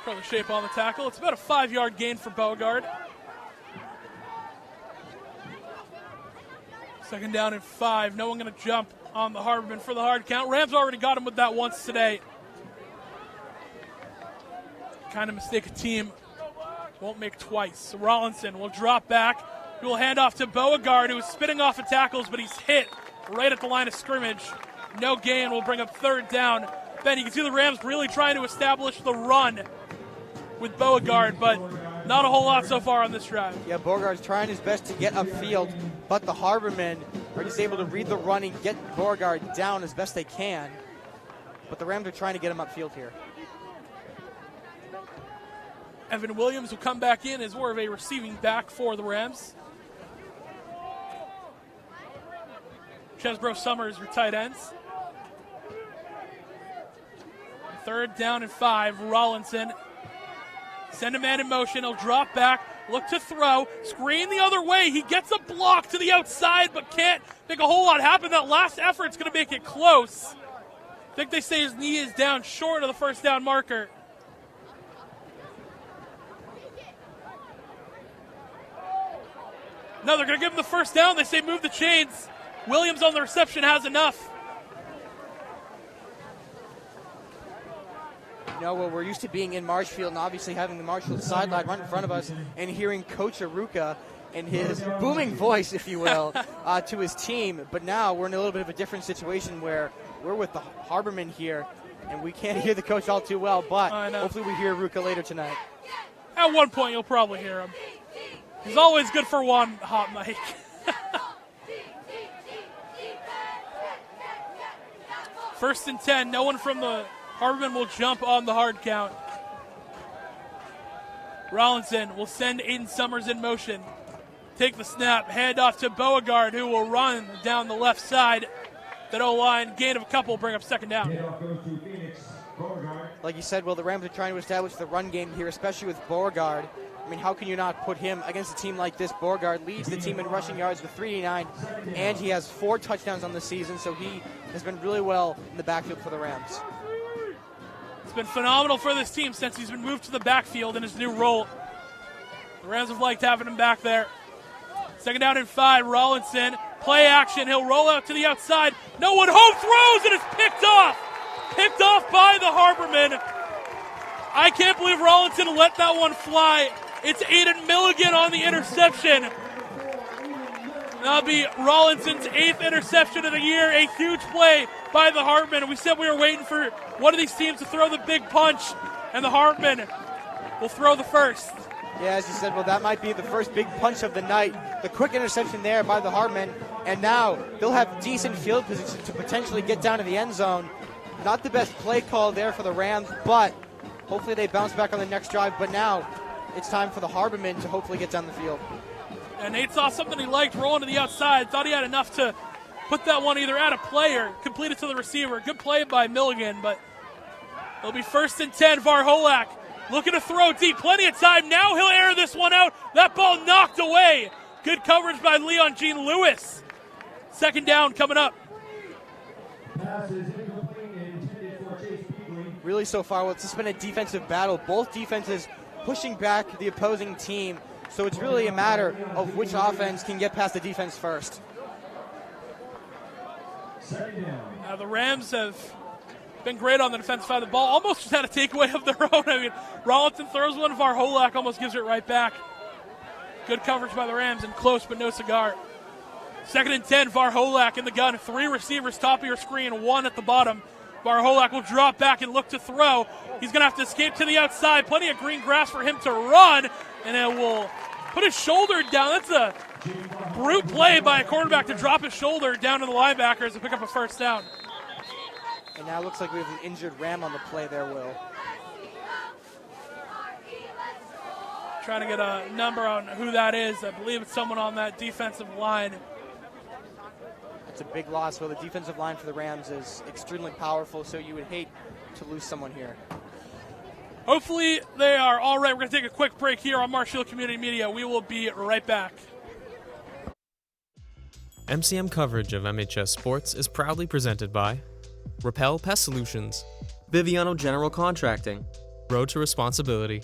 Charlie Shape on the tackle. It's about a 5-yard gain for Beauregard. 2nd down and 5. No one going to jump on the Harbormen for the hard count. Rams already got him with that once today. Kind of mistake a team won't make twice. So Rollinson will drop back. He will hand off to Beauregard, who is spinning off of tackles, but he's hit right at the line of scrimmage. No gain will bring up 3rd down. Ben, you can see the Rams really trying to establish the run with Beauregard, but not a whole lot so far on this drive. Yeah, Beauregard's trying his best to get upfield, but the Harbormen are just able to read the run and get Beauregard down as best they can. But the Rams are trying to get him upfield here. Evan Williams will come back in as more of a receiving back for the Rams. Chesbro Summers, your tight ends. 3rd down and 5. Rollinson. Send a man in motion. He'll drop back. Look to throw. Screen the other way. He gets a block to the outside, but can't make a whole lot happen. That last effort's going to make it close. I think they say his knee is down short of the 1st down marker. No, they're going to give him the 1st down. They say move the chains. Williams on the reception has enough. You know, well, we're used to being in Marshfield and obviously having the Marshfield sideline right in front of us and hearing Coach Aruka and his booming voice, if you will, to his team. But now we're in a little bit of a different situation where we're with the Harbormen here and we can't hear the coach all too well, but hopefully we hear Aruka later tonight. At one point you'll probably hear him. He's always good for one hot mic. 1st and 10. No one from the Harbormen will jump on the hard count. Rollinson will send Aiden Summers in motion. Take the snap, hand off to Beauregard, who will run down the left side. That O-line, gain of a couple, bring up second down. Handoff goes to Phoenix. Beauregard. Like you said, Will, the Rams are trying to establish the run game here, especially with Beauregard. I mean, how can you not put him against a team like this? Beauregard leads the team in rushing yards with 389, and he has 4 touchdowns on the season, so he has been really well in the backfield for the Rams. It's been phenomenal for this team since he's been moved to the backfield in his new role. The Rams have liked having him back there. Second down and 5, Rollinson. Play action, he'll roll out to the outside. No one home throws, and it's picked off. Picked off by the Harbormen. I can't believe Rollinson let that one fly. It's Aiden Milligan on the interception. That'll be Rollinson's 8th interception of the year. A huge play by the Harbormen. We said we were waiting for one of these teams to throw the big punch, and the Harbormen will throw the first. Yeah, as you said, well, that might be the first big punch of the night. The quick interception there by the Harbormen, and now they'll have decent field position to potentially get down to the end zone. Not the best play call there for the Rams, but hopefully they bounce back on the next drive. But now it's time for the Harbormen to hopefully get down the field. And Nate saw something he liked, rolling to the outside. Thought he had enough to put that one either at a play or complete it to the receiver. Good play by Milligan, but it'll be 1st and 10. Varholak looking to throw deep. Plenty of time. Now he'll air this one out. That ball knocked away. Good coverage by Leon Jean Lewis. Second down coming up. Pass is incomplete and intended for Chase Beagley. Really so far, well, it's just been a defensive battle. Both defenses pushing back the opposing team. So it's really a matter of which offense can get past the defense first. Second down. The Rams have been great on the defensive side of the ball. Almost just had a takeaway of their own. I mean, Rollinson throws one. Varholak almost gives it right back. Good coverage by the Rams and close but no cigar. 2nd and 10, Varholak in the gun. 3 receivers, top of your screen, 1 at the bottom. Varholak will drop back and look to throw. He's going to have to escape to the outside. Plenty of green grass for him to run, and it will put his shoulder down. That's a brute play by a quarterback to drop his shoulder down to the linebackers and pick up a first down. And now it looks like we have an injured Ram on the play there, Will. Trying to get a number on who that is. I believe it's someone on that defensive line. It's a big loss. Well, the defensive line for the Rams is extremely powerful, so you would hate to lose someone here. Hopefully they are all right. We're going to take a quick break here on Marshfield Community Media. We will be right back. MCM coverage of MHS Sports is proudly presented by Repel Pest Solutions, Biviano General Contracting. Road to Responsibility.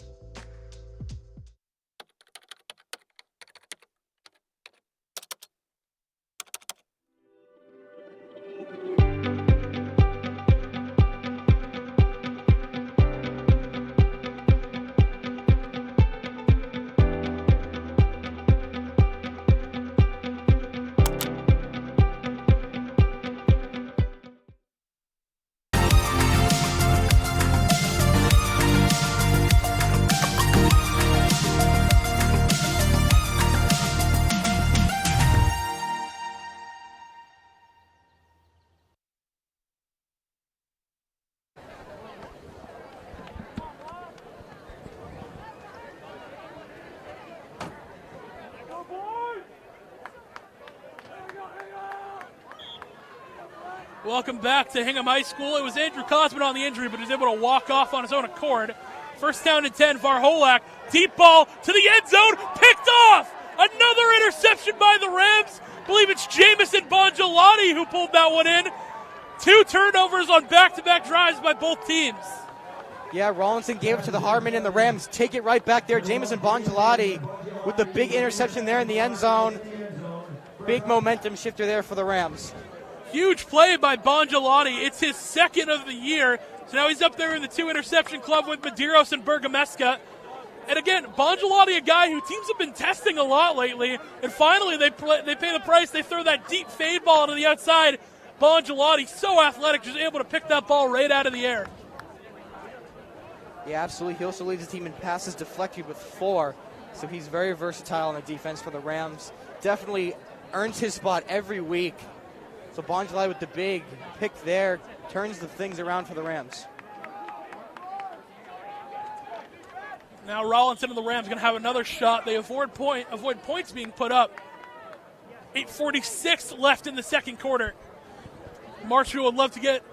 Welcome back to Hingham High School. It was Andrew Cosman on the injury, but he was able to walk off on his own accord. 1st down and 10, Varholak. Deep ball to the end zone. Picked off! Another interception by the Rams. I believe it's Jamison Bongelati who pulled that one in. 2 turnovers on back-to-back drives by both teams. Yeah, Rollinson gave it to the Harbormen, and the Rams take it right back there. Jamison Bongelati with the big interception there in the end zone. Big momentum shifter there for the Rams. Huge play by Bongelati. It's his 2nd of the year. So now he's up there in the 2 interception club with Medeiros and Bergameska. And again, Bongelati, a guy who teams have been testing a lot lately. And finally, they pay the price. They throw that deep fade ball to the outside. Bongelati, so athletic, just able to pick that ball right out of the air. Yeah, absolutely. He also leads the team in passes deflected with 4. So he's very versatile on the defense for the Rams. Definitely earns his spot every week. So Bongelati with the big pick there turns the things around for the Rams. Now Rollinson and the Rams going to have another shot. They avoid points being put up. 8:46 left in the second quarter. Marshfield would love to get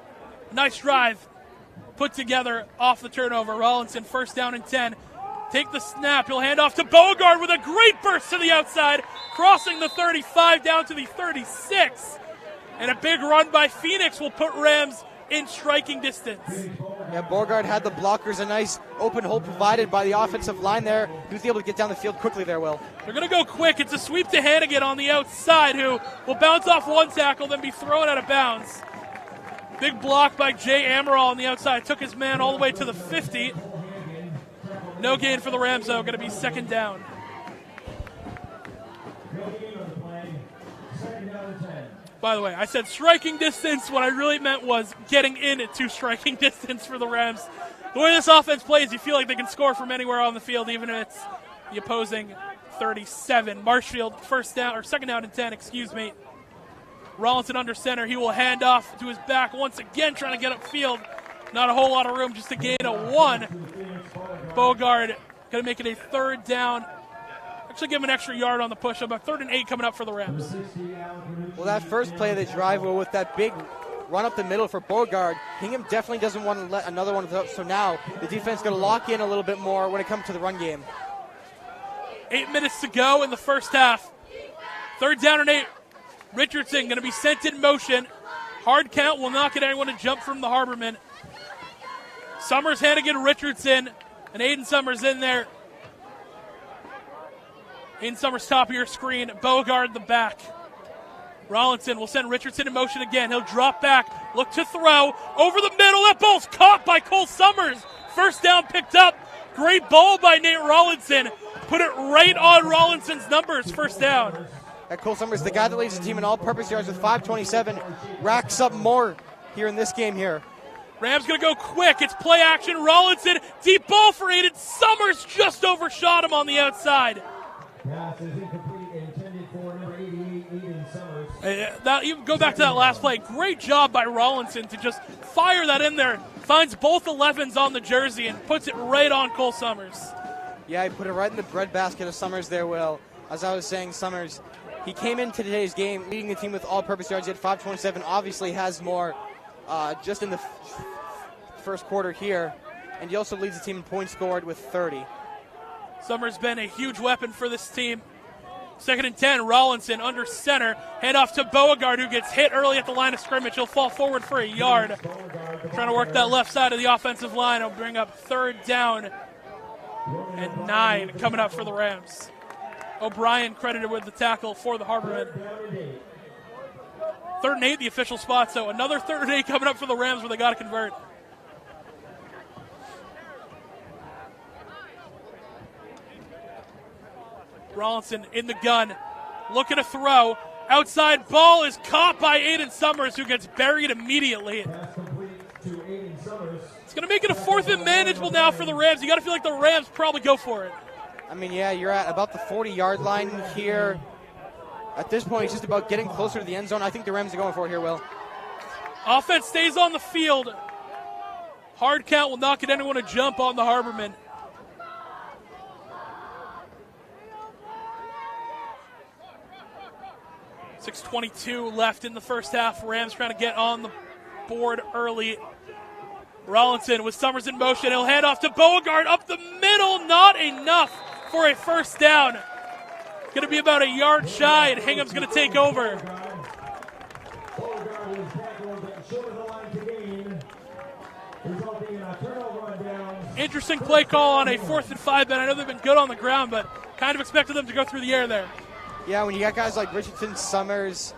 a nice drive put together off the turnover. Rollinson, first down and 10. Take the snap. He'll hand off to Beauregard with a great burst to the outside, crossing the 35 down to the 36. And a big run by Phoenix will put Rams in striking distance. Yeah, Beauregard had the blockers, a nice open hole provided by the offensive line there. He was able to get down the field quickly there, Will. They're going to go quick. It's a sweep to Hannigan on the outside, who will bounce off one tackle, then be thrown out of bounds. Big block by Jay Amaral on the outside. Took his man all the way to the 50. No gain for the Rams, though. Going to be second down. By the way, I said striking distance. What I really meant was getting into striking distance for the Rams. The way this offense plays, you feel like they can score from anywhere on the field, even if it's the opposing 37. Marshfield, second down and 10, excuse me. Rollinson under center. He will hand off to his back once again, trying to get upfield. Not a whole lot of room, just a gain of 1. Beauregard going to make it a third down. Actually give him an extra yard on the push-up, but 3rd and 8 coming up for the Rams. Well, that first play of the drive, Will, with that big run up the middle for Beauregard, Hingham definitely doesn't want to let another one up. So now the defense going to lock in a little bit more when it comes to the run game. 8 minutes to go in the first half. 3rd down and 8. Richardson going to be sent in motion. Hard count will not get anyone to jump from the Harbormen. Summers, Hannigan, Richardson, and Aiden Summers in there. Aiden Summers top of your screen. Beauregard the back. Rollinson will send Richardson in motion again. He'll drop back, look to throw. Over the middle, that ball's caught by Cole Summers. First down picked up. Great ball by Nate Rollinson. Put it right on Rollinson's numbers, first down. Cole Summers, the guy that leads the team in all-purpose yards with 527, racks up more here in this game here. Rams going to go quick. It's play action. Rollinson, deep ball for Aiden Summers. Just overshot him on the outside. Pass is incomplete, intended for number 88, Aiden Summers. You go back to that last play. Great job by Rollinson to just fire that in there. Finds both 11s on the jersey and puts it right on Cole Summers. Yeah, he put it right in the breadbasket of Summers there, Will. As I was saying, Summers, he came into today's game leading the team with all-purpose yards. He had 527, obviously has more just in the first quarter here. And he also leads the team in points scored with 30. Summers been a huge weapon for this team. 2nd and 10, Rollinson under center. Hand off to Beauregard, who gets hit early at the line of scrimmage. He'll fall forward for a yard. Trying to work that left side of the offensive line. He'll bring up 3rd down and 9 coming up for the Rams. O'Brien credited with the tackle for the Harbormen. 3rd and 8, the official spot. So another 3rd and 8 coming up for the Rams where they got to convert. Rollinson in the gun, looking to throw. Outside ball is caught by Aiden Summers, who gets buried immediately. It's going to make it a 4th and manageable now for the Rams. You got to feel like the Rams probably go for it. I mean, yeah, you're at about the 40-yard line here. At this point, it's just about getting closer to the end zone. I think the Rams are going for it here, Will. Offense stays on the field. Hard count will not get anyone to jump on the Harbormen. .6:22 left in the first half. Rams trying to get on the board early. Rollinson with Summers in motion. He'll hand off to Beauregard up the middle. Not enough for a first down. Going to be about a yard shy, and Hingham's going to take over. Interesting play call on a 4th and 5, Ben. I know they've been good on the ground, but kind of expected them to go through the air there. Yeah, when you got guys like Richardson, Summers,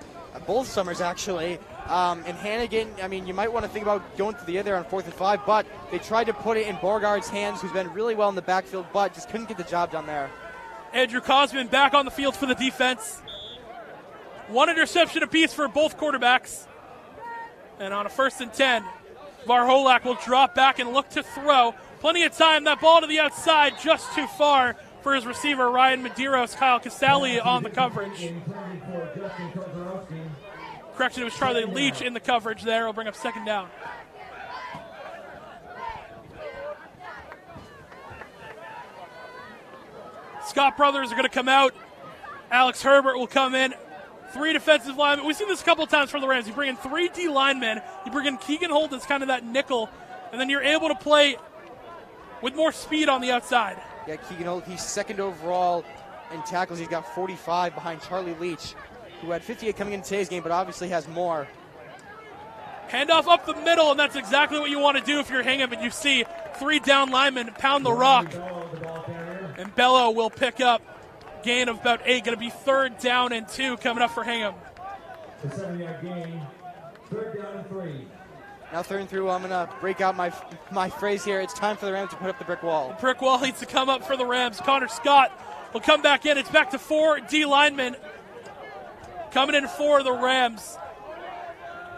both Summers actually, and Hannigan, I mean, you might want to think about going through the air there on 4th and 5, but they tried to put it in Beauregard's hands, who's been really well in the backfield, but just couldn't get the job done there. Andrew Cosman back on the field for the defense. 1 interception apiece for both quarterbacks. And on a 1st and 10, Varholak will drop back and look to throw. Plenty of time. That ball to the outside, just too far for his receiver, Ryan Medeiros. Kyle Casali on the coverage. Correction, it was Charlie Leach in the coverage there. Will bring up 2nd down. Scott brothers are going to come out. Alex Herbert will come in 3 defensive linemen. We've seen this a couple of times for the Rams. You bring in 3 D linemen. You bring in Keegan Holt as kind of that nickel, and then you're able to play with more speed on the outside. Yeah, Keegan Holt, he's second overall in tackles. He's got 45 behind Charlie Leach, who had 58 coming in today's game, but obviously has more. Handoff up the middle, and that's exactly what you want to do if you're Hingham, and you see 3 down linemen pound the rock. And Bello will pick up gain of about 8. Going to be 3rd down and 2 coming up for Hingham. The 7-yard gain. 3rd down and 3. Now 3rd and 3, I'm going to break out my phrase here. It's time for the Rams to put up the brick wall. Brick wall needs to come up for the Rams. Connor Scott will come back in. It's back to 4 D linemen coming in for the Rams.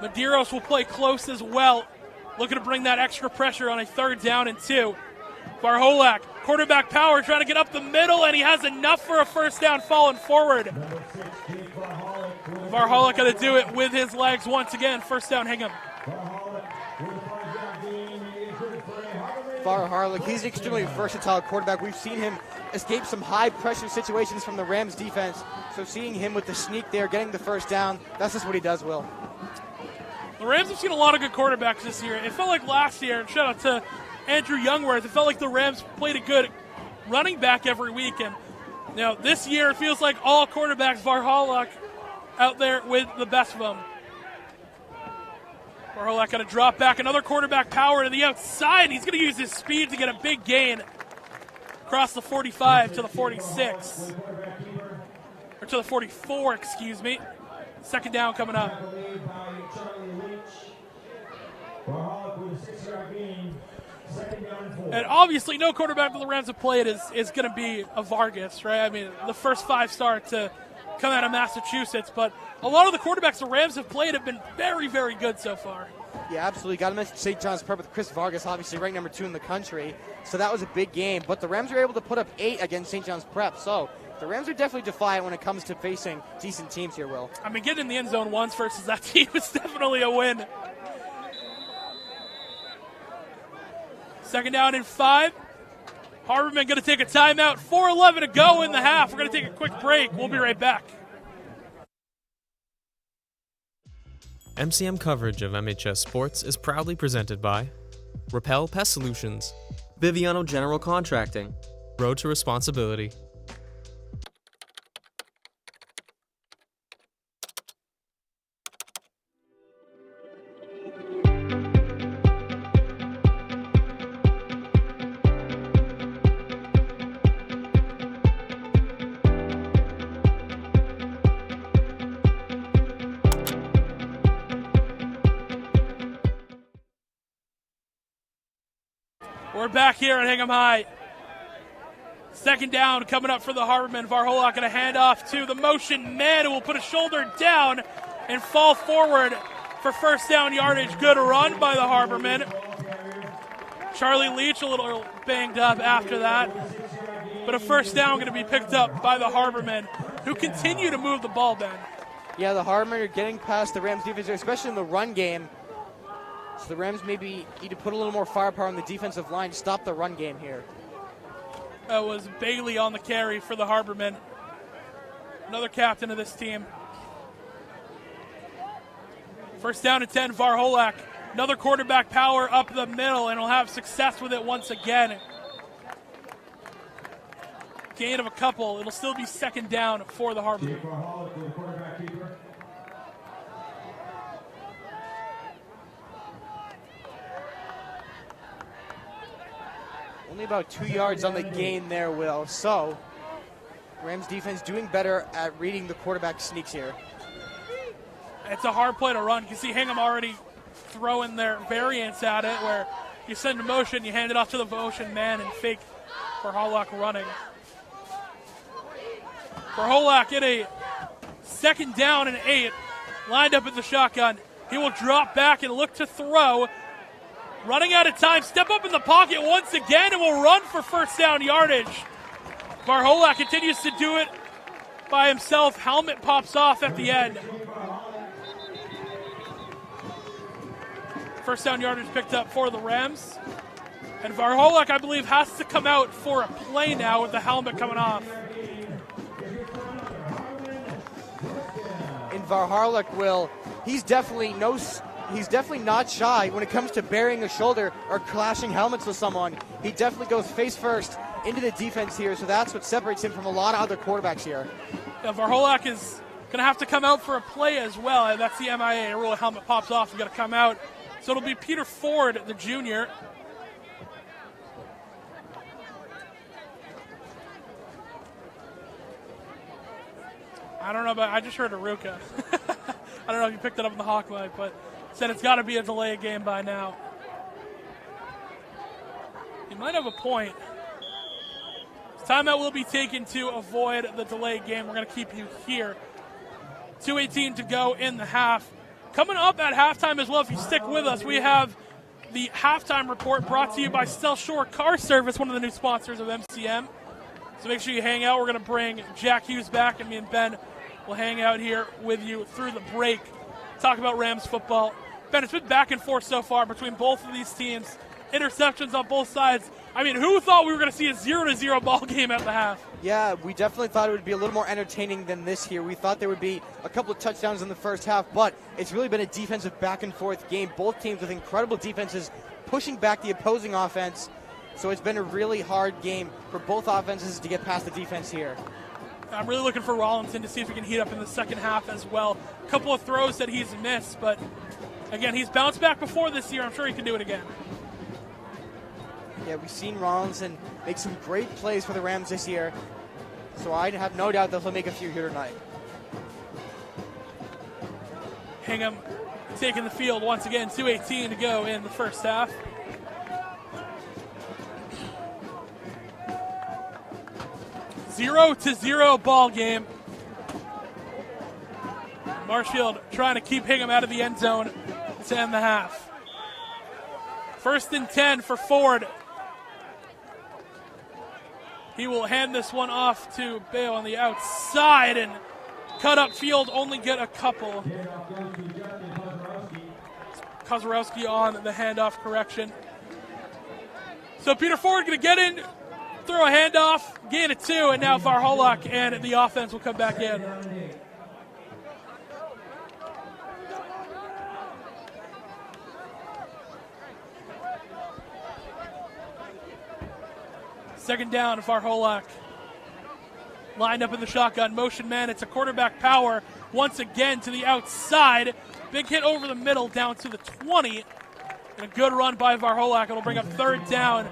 Medeiros will play close as well, looking to bring that extra pressure on a 3rd down and 2. Varholak, quarterback power, trying to get up the middle, and he has enough for a 1st down falling forward. Varholak going to do it with his legs once again. 1st down, Hingham. Varholak, he's an extremely versatile quarterback. We've seen him escape some high-pressure situations from the Rams' defense. So seeing him with the sneak there, getting the 1st down, that's just what he does, Will. The Rams have seen a lot of good quarterbacks this year. It felt like last year, and shout out to Andrew Youngworth, it felt like the Rams played a good running back every week. And this year it feels like all quarterbacks, Varholak out there with the best of them. Varholak going to drop back, another quarterback power to the outside. He's going to use his speed to get a big gain across the 45 to the 46. Or to the 44, excuse me. 2nd down coming up. And obviously, no quarterback that the Rams have played is going to be a Vargas, right? I mean, the first 5-star to come out of Massachusetts, but a lot of the quarterbacks the Rams have played have been very, very good so far. Yeah, absolutely. Got to mention St. John's Prep with Chris Vargas, obviously ranked number 2 in the country. So that was a big game. But the Rams were able to put up 8 against St. John's Prep. So the Rams are definitely defiant when it comes to facing decent teams here, Will. I mean, getting in the end zone once versus that team is definitely a win. 2nd down and 5. Harbormen going to take a timeout. 4:11 to go in the half. We're going to take a quick break. We'll be right back. MCM coverage of MHS Sports is proudly presented by Repel Pest Solutions, Biviano General Contracting, Road to Responsibility. We're back here at Hingham High. 2nd down coming up for the Harbormen. Varholak going to hand off to the motion man who will put a shoulder down and fall forward for 1st down yardage. Good run by the Harbormen. Charlie Leach a little banged up after that. But a 1st down going to be picked up by the Harbormen, who continue to move the ball, Ben. Yeah, the Harbormen are getting past the Rams defense, especially in the run game. So the Rams maybe need to put a little more firepower on the defensive line to stop the run game here. That was Bailey on the carry for the Harbormen. Another captain of this team. 1st down and 10, Varholak. Another quarterback power up the middle, and he'll have success with it once again. Gain of a couple. It'll still be 2nd down for the Harbormen. Only about 2 yards on the gain there, Will. So, Rams defense doing better at reading the quarterback sneaks here. It's a hard play to run. You can see Hingham already throwing their variants at it, where you send a motion, you hand it off to the motion man, and fake Varholak running. Varholak in a 2nd down and 8, lined up at the shotgun. He will drop back and look to throw. Running out of time, step up in the pocket once again, and will run for 1st down yardage. Varholak continues to do it by himself. Helmet pops off at the end. 1st down yardage picked up for the Rams. And Varholak, I believe, has to come out for a play now with the helmet coming off. Varharluk will, he's definitely not shy when it comes to burying a shoulder or clashing helmets with someone. He definitely goes face first into the defense here, so that's what separates him from a lot of other quarterbacks here. Yeah, Varholak is going to have to come out for a play as well. That's the MIA. A rule, helmet pops off. You've got to come out. So it'll be Peter Ford, the junior. I don't know about, I just heard Aruka. I don't know if you picked it up in the Hawk mic, but said it's got to be a delay game by now. He might have a point. Timeout will be taken to avoid the delay game. We're going to keep you here. 2:18 to go in the half. Coming up at halftime as well, if you stick with us, we have the halftime report brought to you by South Shore Car Service, one of the new sponsors of MCM. So make sure you hang out. We're going to bring Jack Hughes back, and me and Ben will hang out here with you through the break. Talk about Rams football. Ben, it's been back and forth so far between both of these teams. Interceptions on both sides. I mean, who thought we were going to see a 0-0 ball game at the half? Yeah, we definitely thought it would be a little more entertaining than this here. We thought there would be a couple of touchdowns in the first half, but it's really been a defensive back-and-forth game. Both teams with incredible defenses pushing back the opposing offense. So it's been a really hard game for both offenses to get past the defense here. I'm really looking for Rollinson to see if he can heat up in the second half as well. A couple of throws that he's missed, but again, he's bounced back before this year. I'm sure he can do it again. Yeah, we've seen Rollinson make some great plays for the Rams this year, so I have no doubt that he'll make a few here tonight. Hingham taking the field once again, 2:18 to go in the first half. Zero to zero ball game. Marshfield trying to keep Hingham out of the end zone to end the half. 1st and 10 for Ford. He will hand this one off to Bale on the outside and cut up field, only get a couple. Kozarowski on the handoff correction. So Peter Ford going to get in, throw a handoff, gain a 2, and now Varholak and the offense will come back in. Second down, Varholak. Lined up in the shotgun, motion man. It's a quarterback power once again to the outside. Big hit over the middle down to the 20. And a good run by Varholak. It'll bring up 3rd down.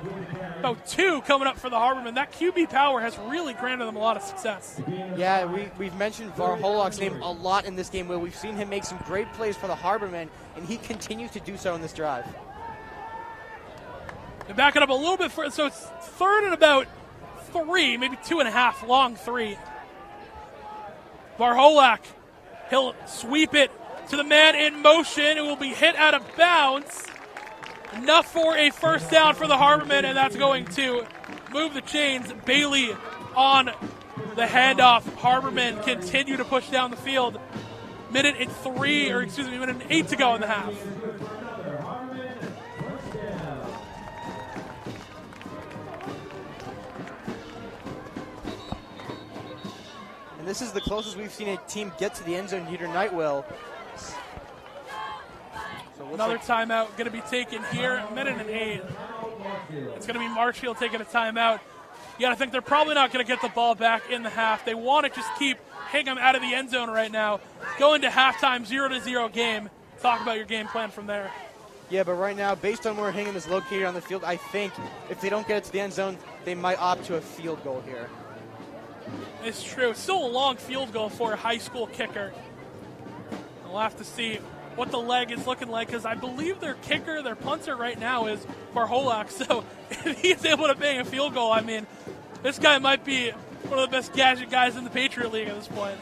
About 2 coming up for the Harbormen. That QB power has really granted them a lot of success. Yeah, we've mentioned Varholak's name a lot in this game, Will. We've seen him make some great plays for the Harbormen, and he continues to do so in this drive. They back it up a little bit further, so it's 3rd and about 3, maybe 2.5, long 3. Varholak, he'll sweep it to the man in motion. It will be hit out of bounds. Enough for a 1st down for the Harbormen, and that's going to move the chains. Bailey on the handoff. Harbormen continue to push down the field. Minute and 8 to go in the half. And this is the closest we've seen a team get to the end zone here tonight, Will. So another timeout going to be taken here. Minute and 8. It's going to be Marshfield taking a timeout. You got to think they're probably not going to get the ball back in the half. They want to just keep Hingham out of the end zone right now. Go into halftime, 0-0 game. Talk about your game plan from there. Yeah, but right now, based on where Hingham is located on the field, I think if they don't get it to the end zone, they might opt to a field goal here. It's true. It's still a long field goal for a high school kicker. We'll have to see what the leg is looking like, because I believe their kicker, their punter right now is Varholak. So if he's able to bang a field goal, I mean, this guy might be one of the best gadget guys in the Patriot League at this point.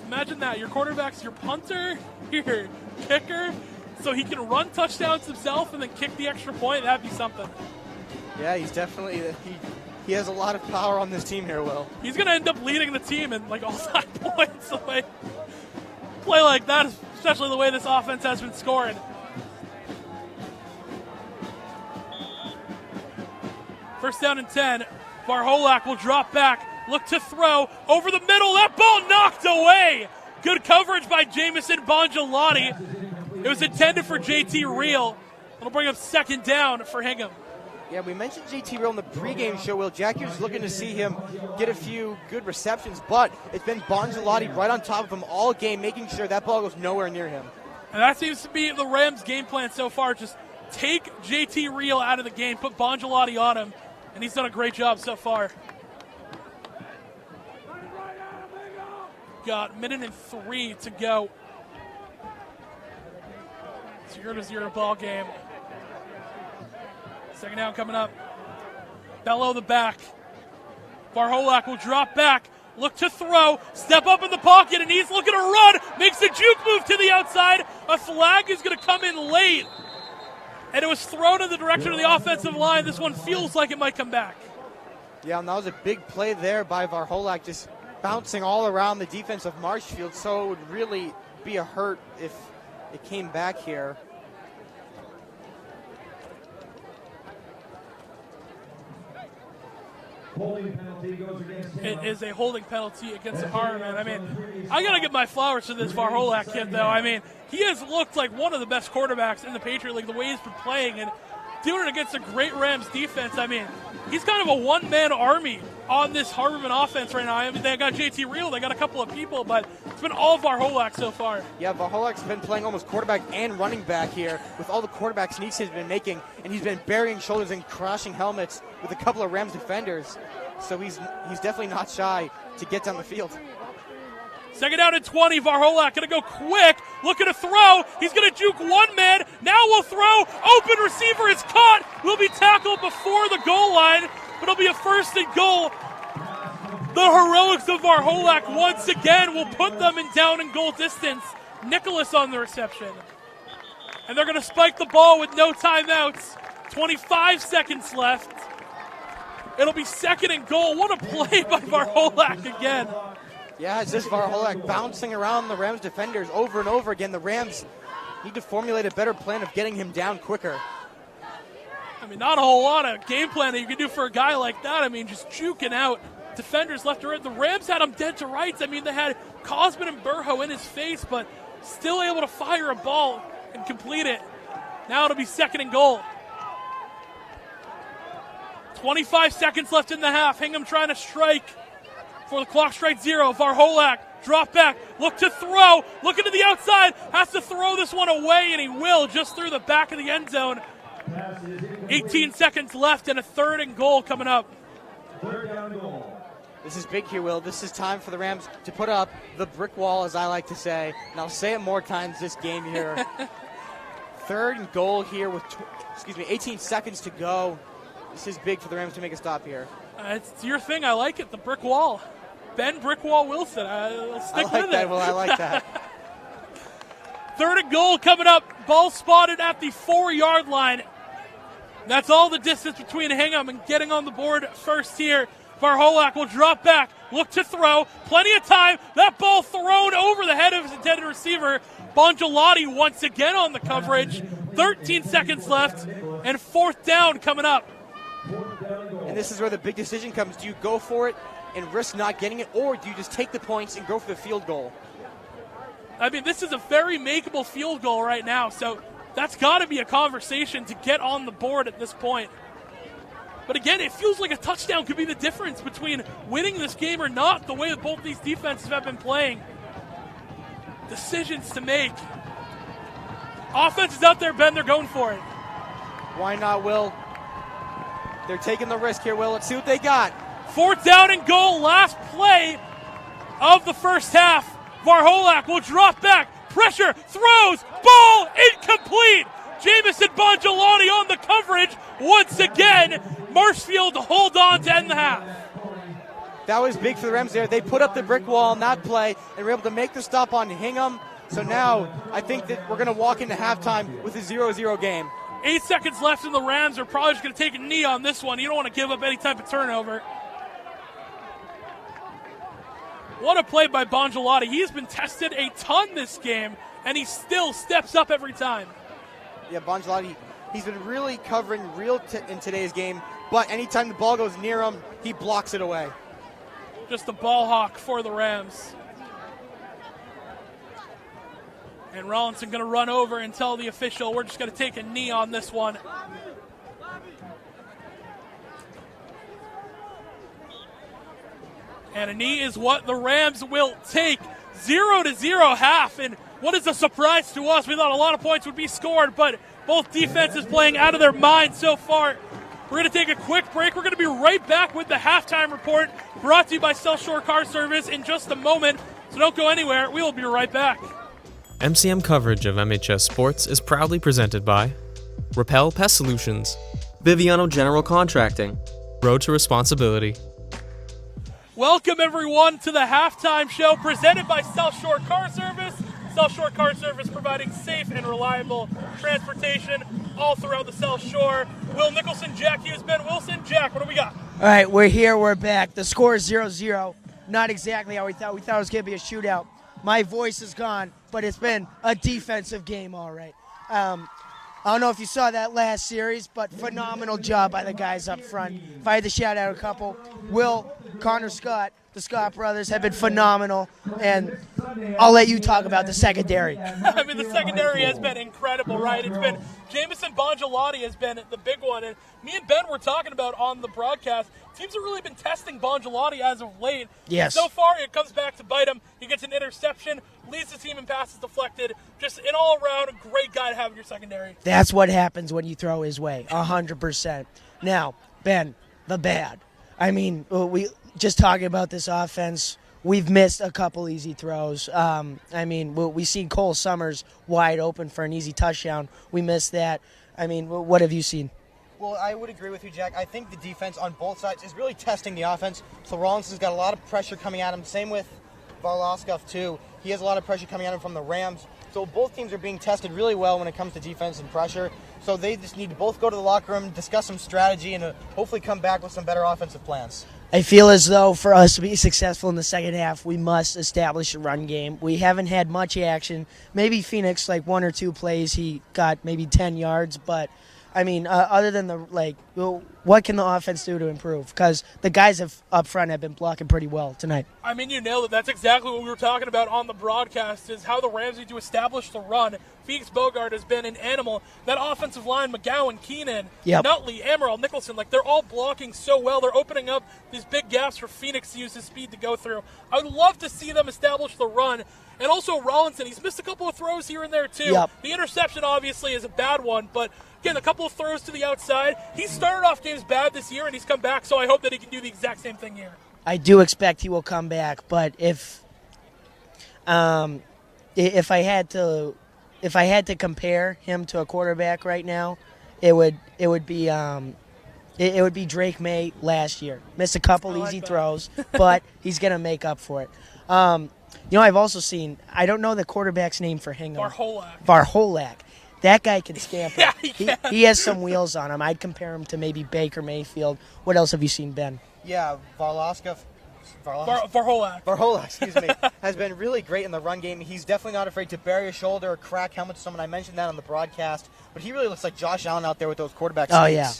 Imagine that. Your quarterback's your punter, your kicker, so he can run touchdowns himself and then kick the extra point. That'd be something. Yeah, he's definitely he has a lot of power on this team here, Will. He's going to end up leading the team in like all-time points. The way play like that, especially the way this offense has been scoring. First down and 10. Varholak will drop back, Look to throw over the middle. That ball knocked away. Good coverage by Jamison Bongiolotti. It was intended for JT Reel. It'll bring up second down for Hingham. Yeah, we mentioned JT Reel in the pregame show. Will Jackie was looking to see him get a few good receptions, but it's been Bongiolotti right on top of him all game, making sure that ball goes nowhere near him. And that seems to be the Rams' game plan so far. Just take JT Reel out of the game, put Bongiolotti on him, and he's done a great job so far. Got 1:03 to go. 0-0 ball game. Second down coming up. Bello the back. Varholak will drop back. Look to throw. Step up in the pocket, and he's looking to run. Makes a juke move to the outside. A flag is going to come in late. And it was thrown in the direction of the offensive line. This one feels like it might come back. Yeah, and that was a big play there by Varholak, just bouncing all around the defense of Marshfield, so it would really be a hurt if it came back here. Holding penalty goes against him. It is a holding penalty against Harbormen. I mean, I got to give my flowers to this Varholak kid, though. I mean, he has looked like one of the best quarterbacks in the Patriot League, the way he's been playing, and doing it against a great Rams defense. I mean, he's kind of a one-man army on this Harbormen offense right now. I mean, they got JT Reel, they got a couple of people, but it's been all Varholak so far. Yeah, Varholak's been playing almost quarterback and running back here with all the quarterback sneaks he's been making, and he's been burying shoulders and crashing helmets with a couple of Rams defenders. So he's definitely not shy to get down the field. Second down and 20. Varholak going to go quick. Looking to throw. He's going to juke one man. Now we'll throw. Open receiver is caught. Will be tackled before the goal line, but it'll be a first and goal. The heroics of Varholak once again will put them in down and goal distance. Nicholas on the reception. And they're going to spike the ball with no timeouts. 25 seconds left. It'll be second and goal. What a play by Varholak again. Yeah, it's just Varholak bouncing around the Rams defenders over and over again. The Rams need to formulate a better plan of getting him down quicker. I mean, not a whole lot of game plan that you can do for a guy like that. I mean, just juking out defenders left to right. The Rams had him dead to rights. I mean, they had Cosman and Burho in his face, but still able to fire a ball and complete it. Now it'll be second and goal. 25 seconds left in the half. Hingham trying to strike before the clock strikes zero. Varholak, drop back, look to throw, looking to the outside, has to throw this one away, and he will, just through the back of the end zone. 18 seconds left and a third and goal coming up. Third down goal. This is big here, Will. This is time for the Rams to put up the brick wall, as I like to say. And I'll say it more times this game here. Third and goal here with 18 seconds to go. This is big for the Rams to make a stop here. It's your thing. I like it. The brick wall. Ben Brickwall Wilson. I'll stick with it. That, Will. I like that. Third and goal coming up. Ball spotted at the 4-yard line. That's all the distance between Hingham and getting on the board first here. Varholak will drop back. Look to throw. Plenty of time. That ball thrown over the head of his intended receiver. Bongiolotti once again on the coverage. 13 seconds left. And fourth down coming up. And this is where the big decision comes. Do you go for it and risk not getting it, or do you just take the points and go for the field goal? I mean, this is a very makeable field goal right now, so that's got to be a conversation to get on the board at this point. But again, it feels like a touchdown could be the difference between winning this game or not, the way that both these defenses have been playing. Decisions to make. Offense is out there, Ben. They're going for it. Why not, Will? They're taking the risk here, Will. Let's see what they got. Fourth down and goal. Last play of the first half. Varholak will drop back. Pressure. Throws. Ball incomplete. Jamison Bongiolotti on the coverage. Once again, Marshfield hold on to end the half. That was big for the Rams there. They put up the brick wall on that play and were able to make the stop on Hingham. So now I think that we're going to walk into halftime with a 0-0 game. 8 seconds left, and the Rams are probably just going to take a knee on this one. You don't want to give up any type of turnover. What a play by Bongiolotti. He's been tested a ton this game, and he still steps up every time. Yeah, Bongiolotti, he's been really covering in today's game, but anytime the ball goes near him, he blocks it away. Just the ball hawk for the Rams. And Rollinson going to run over and tell the official we're just going to take a knee on this one. And a knee is what the Rams will take. 0-0 half. And what is a surprise to us? We thought a lot of points would be scored, but both defenses playing out of their minds so far. We're going to take a quick break. We're going to be right back with the halftime report brought to you by South Shore Car Service in just a moment. So don't go anywhere. We will be right back. MCM coverage of MHS Sports is proudly presented by Repel Pest Solutions, Biviano General Contracting, Road to Responsibility. Welcome, everyone, to the halftime show presented by South Shore Car Service. South Shore Car Service providing safe and reliable transportation all throughout the South Shore. Will Nicholson, Jack Hughes, Ben Wilson. Jack, what do we got? All right, we're here. We're back. The score is 0-0. Not exactly how we thought. We thought it was going to be a shootout. My voice is gone, but it's been a defensive game, all right. I don't know if you saw that last series, but phenomenal job by the guys up front. If I had to shout out a couple, Will, Connor Scott, the Scott brothers have been phenomenal, and I'll let you talk about the secondary. I mean, the secondary has been incredible, right? It's been Jamison Bongelati has been the big one, and me and Ben were talking about on the broadcast. Teams have really been testing Bongelati as of late. Yes. So far, it comes back to bite him. He gets an interception, leads the team in passes deflected. Just an all-around great guy to have in your secondary. That's what happens when you throw his way, 100%. Now, Ben, the bad. I mean, we just talking about this offense, we've missed a couple easy throws. I mean, we seen Cole Summers wide open for an easy touchdown. We missed that. I mean, what have you seen? Well, I would agree with you, Jack. I think the defense on both sides is really testing the offense. So Rollinson's got a lot of pressure coming at him. Same with Varloskov, too. He has a lot of pressure coming at him from the Rams. So both teams are being tested really well when it comes to defense and pressure. So they just need to both go to the locker room, discuss some strategy, and hopefully come back with some better offensive plans. I feel as though for us to be successful in the second half, we must establish a run game. We haven't had much action. Maybe Phoenix, like one or two plays, he got maybe 10 yards. But, I mean, other than what can the offense do to improve? Because the guys up front have been blocking pretty well tonight. I mean, you nailed it. That's exactly what we were talking about on the broadcast, is how the Rams need to establish the run. Felix Bogart has been an animal. That offensive line, McGowan, Keenan, Nutley, Amaral, Nicholson, they're all blocking so well. They're opening up these big gaps for Phoenix to use his speed to go through. I would love to see them establish the run. And also Rollinson, he's missed a couple of throws here and there too. The interception obviously is a bad one, but again, a couple of throws to the outside. He started off games bad this year, and he's come back, so I hope that he can do the exact same thing here. I do expect he will come back, but if I had to compare him to a quarterback right now, it would be Drake May last year. Missed a couple easy throws, but he's gonna make up for it. I've also seen, I don't know the quarterback's name for Hingham. Varholak. That guy can scamper. Yeah, he has some wheels on him. I'd compare him to maybe Baker Mayfield. What else have you seen, Ben? Yeah, Varloskov. Varholak, excuse me, has been really great in the run game. He's definitely not afraid to bury a shoulder or crack helmet to someone. I mentioned that on the broadcast. But he really looks like Josh Allen out there with those quarterback sneaks. Oh, yeah.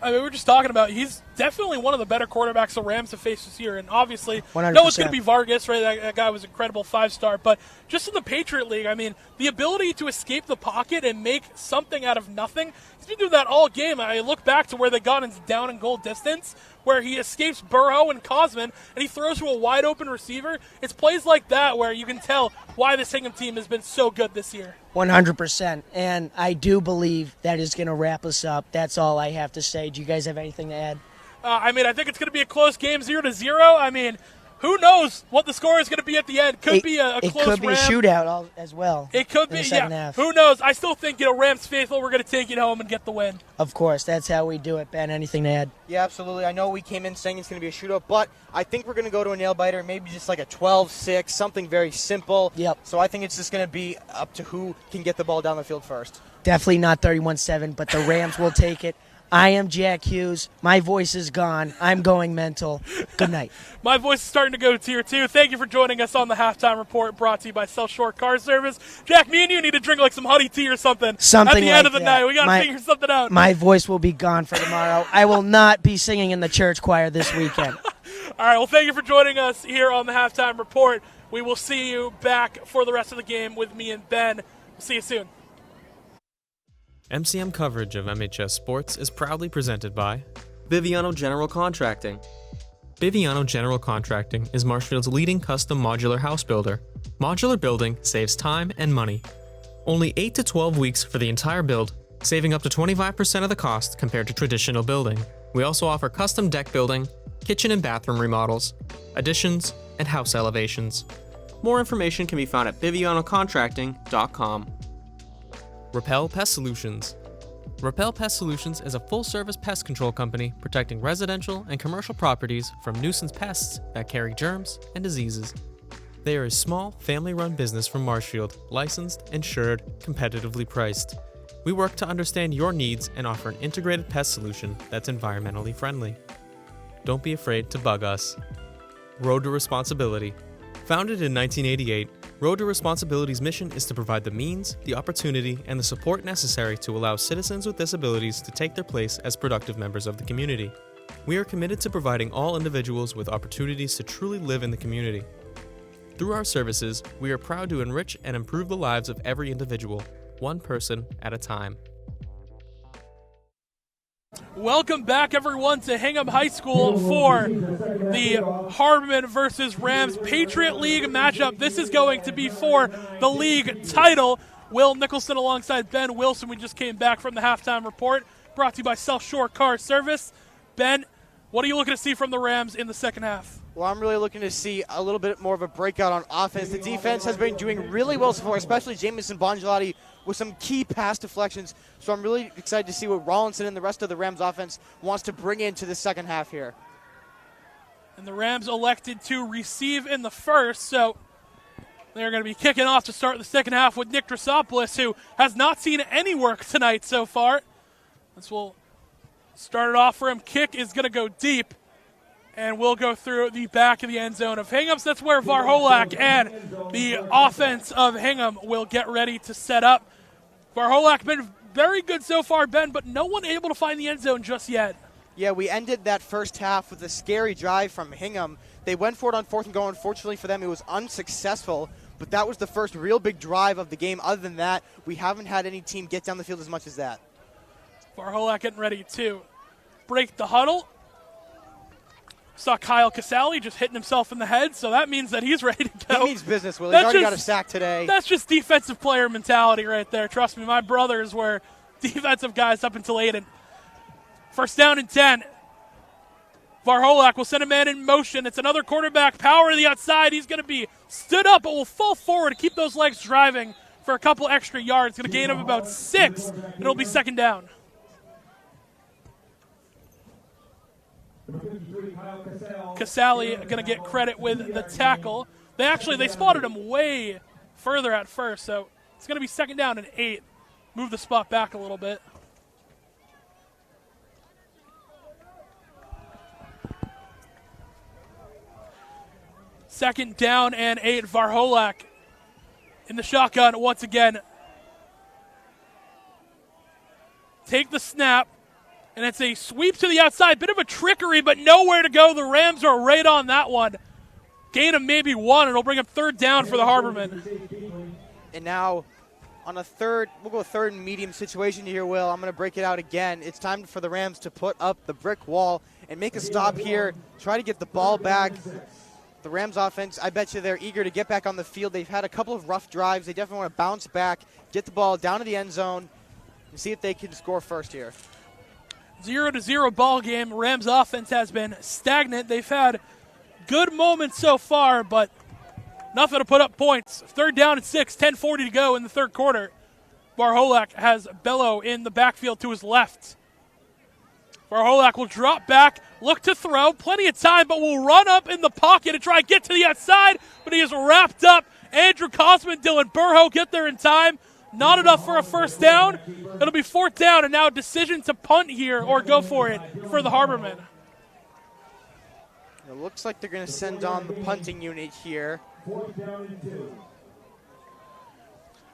I mean, we were just talking about he's definitely one of the better quarterbacks the Rams have faced this year. And obviously, 100%. no, it's going to be Vargas, right? That guy was incredible 5-star. But just in the Patriot League, I mean, the ability to escape the pocket and make something out of nothing, he's been doing that all game. I look back to where they got in down and goal distance, where he escapes Burrow and Cosman, and he throws to a wide-open receiver. It's plays like that where you can tell why this Hingham team has been so good this year. 100%. And I do believe that is going to wrap us up. That's all I have to say. Do you guys have anything to add? I mean, I think it's going to be a close game, 0-0. I mean, who knows what the score is going to be at the end? Could be a close It could be a shootout as well. It could be, yeah. Who knows? I still think, Rams faithful, we're going to take it home and get the win. Of course. That's how we do it. Ben, anything to add? Yeah, absolutely. I know we came in saying it's going to be a shootout, but I think we're going to go to a nail-biter, maybe just like a 12-6, something very simple. Yep. So I think it's just going to be up to who can get the ball down the field first. Definitely not 31-7, but the Rams will take it. I am Jack Hughes. My voice is gone. I'm going mental. Good night. My voice is starting to go to tier 2. Thank you for joining us on the Halftime Report, brought to you by South Shore Car Service. Jack, me and you need to drink like some honey tea or something. Something at the like end of the that. night. We got to figure something out. My voice will be gone for tomorrow. I will not be singing in the church choir this weekend. All right, well, thank you for joining us here on the Halftime Report. We will see you back for the rest of the game with me and Ben. We'll see you soon. MCM coverage of MHS sports is proudly presented by Biviano General Contracting. Biviano General Contracting is Marshfield's leading custom modular house builder. Modular building saves time and money. Only 8 to 12 weeks for the entire build, saving up to 25% of the cost compared to traditional building. We also offer custom deck building, kitchen and bathroom remodels, additions, and house elevations. More information can be found at bivianocontracting.com. Repel Pest Solutions. Repel Pest Solutions is a full-service pest control company protecting residential and commercial properties from nuisance pests that carry germs and diseases. They are a small, family-run business from Marshfield, licensed, insured, competitively priced. We work to understand your needs and offer an integrated pest solution that's environmentally friendly. Don't be afraid to bug us. Road to Responsibility. Founded in 1988, Road to Responsibility's mission is to provide the means, the opportunity, and the support necessary to allow citizens with disabilities to take their place as productive members of the community. We are committed to providing all individuals with opportunities to truly live in the community. Through our services, we are proud to enrich and improve the lives of every individual, one person at a time. Welcome back, everyone, to Hingham High School for the Harbormen versus Rams Patriot League matchup. This is going to be for the league title. Will Nicholson alongside Ben Wilson. We just came back from the halftime report, brought to you by South Shore Car Service. Ben, what are you looking to see from the Rams in the second half? Well, I'm really looking to see a little bit more of a breakout on offense. The defense has been doing really well so far, especially Jamison Bongelati with some key pass deflections. So I'm really excited to see what Rollinson and the rest of the Rams offense wants to bring into the second half here. And the Rams elected to receive in the first, so they're going to be kicking off to start the second half with Nick Drosopoulos, who has not seen any work tonight so far. This will start it off for him. Kick is going to go deep, and we'll go through the back of the end zone of Hingham. So that's where Varholak and the offense of Hingham will get ready to set up. Varholak been very good so far, Ben, but no one able to find the end zone just yet. Yeah, we ended that first half with a scary drive from Hingham. They went for it on 4th and goal. Unfortunately for them, it was unsuccessful, but that was the first real big drive of the game. Other than that, we haven't had any team get down the field as much as that. Varholak getting ready to break the huddle. Saw Kyle Casale just hitting himself in the head, so that means that he's ready to go. He means business, Will. He's already got a sack today. That's just defensive player mentality right there. Trust me, my brothers were defensive guys up until Aiden. First down and 10. Varholak will send a man in motion. It's another quarterback power to the outside. He's going to be stood up, but will fall forward to keep those legs driving for a couple extra yards. Going to gain him about 6, and it'll be second down. Casale going to get credit with the tackle. They spotted him way further at first, so it's going to be second down and 8. Move the spot back a little bit. Second down and 8. Varholak in the shotgun once again. Take the snap. And it's a sweep to the outside. Bit of a trickery, but nowhere to go. The Rams are right on that one. Gain of maybe 1. It'll bring up third down for the Harbormen. And now on a third, we'll go third and medium situation here, Will. I'm going to break it out again. It's time for the Rams to put up the brick wall and make a stop here. Try to get the ball back. The Rams offense, I bet you they're eager to get back on the field. They've had a couple of rough drives. They definitely want to bounce back, get the ball down to the end zone, and see if they can score first here. 0-0 ball game. Rams offense has been stagnant. They've had good moments so far, but nothing to put up points. Third down and 6, 10:40 to go in the third quarter. Varholak has Bello in the backfield to his left. Varholak will drop back, look to throw, plenty of time, but will run up in the pocket and try and get to the outside, but he is wrapped up. Andrew Cosman, Dylan Burho get there in time. Not enough for a first down. It'll be fourth down, and now a decision to punt here or go for it for the Harbormen. It looks like they're going to send on the punting unit here.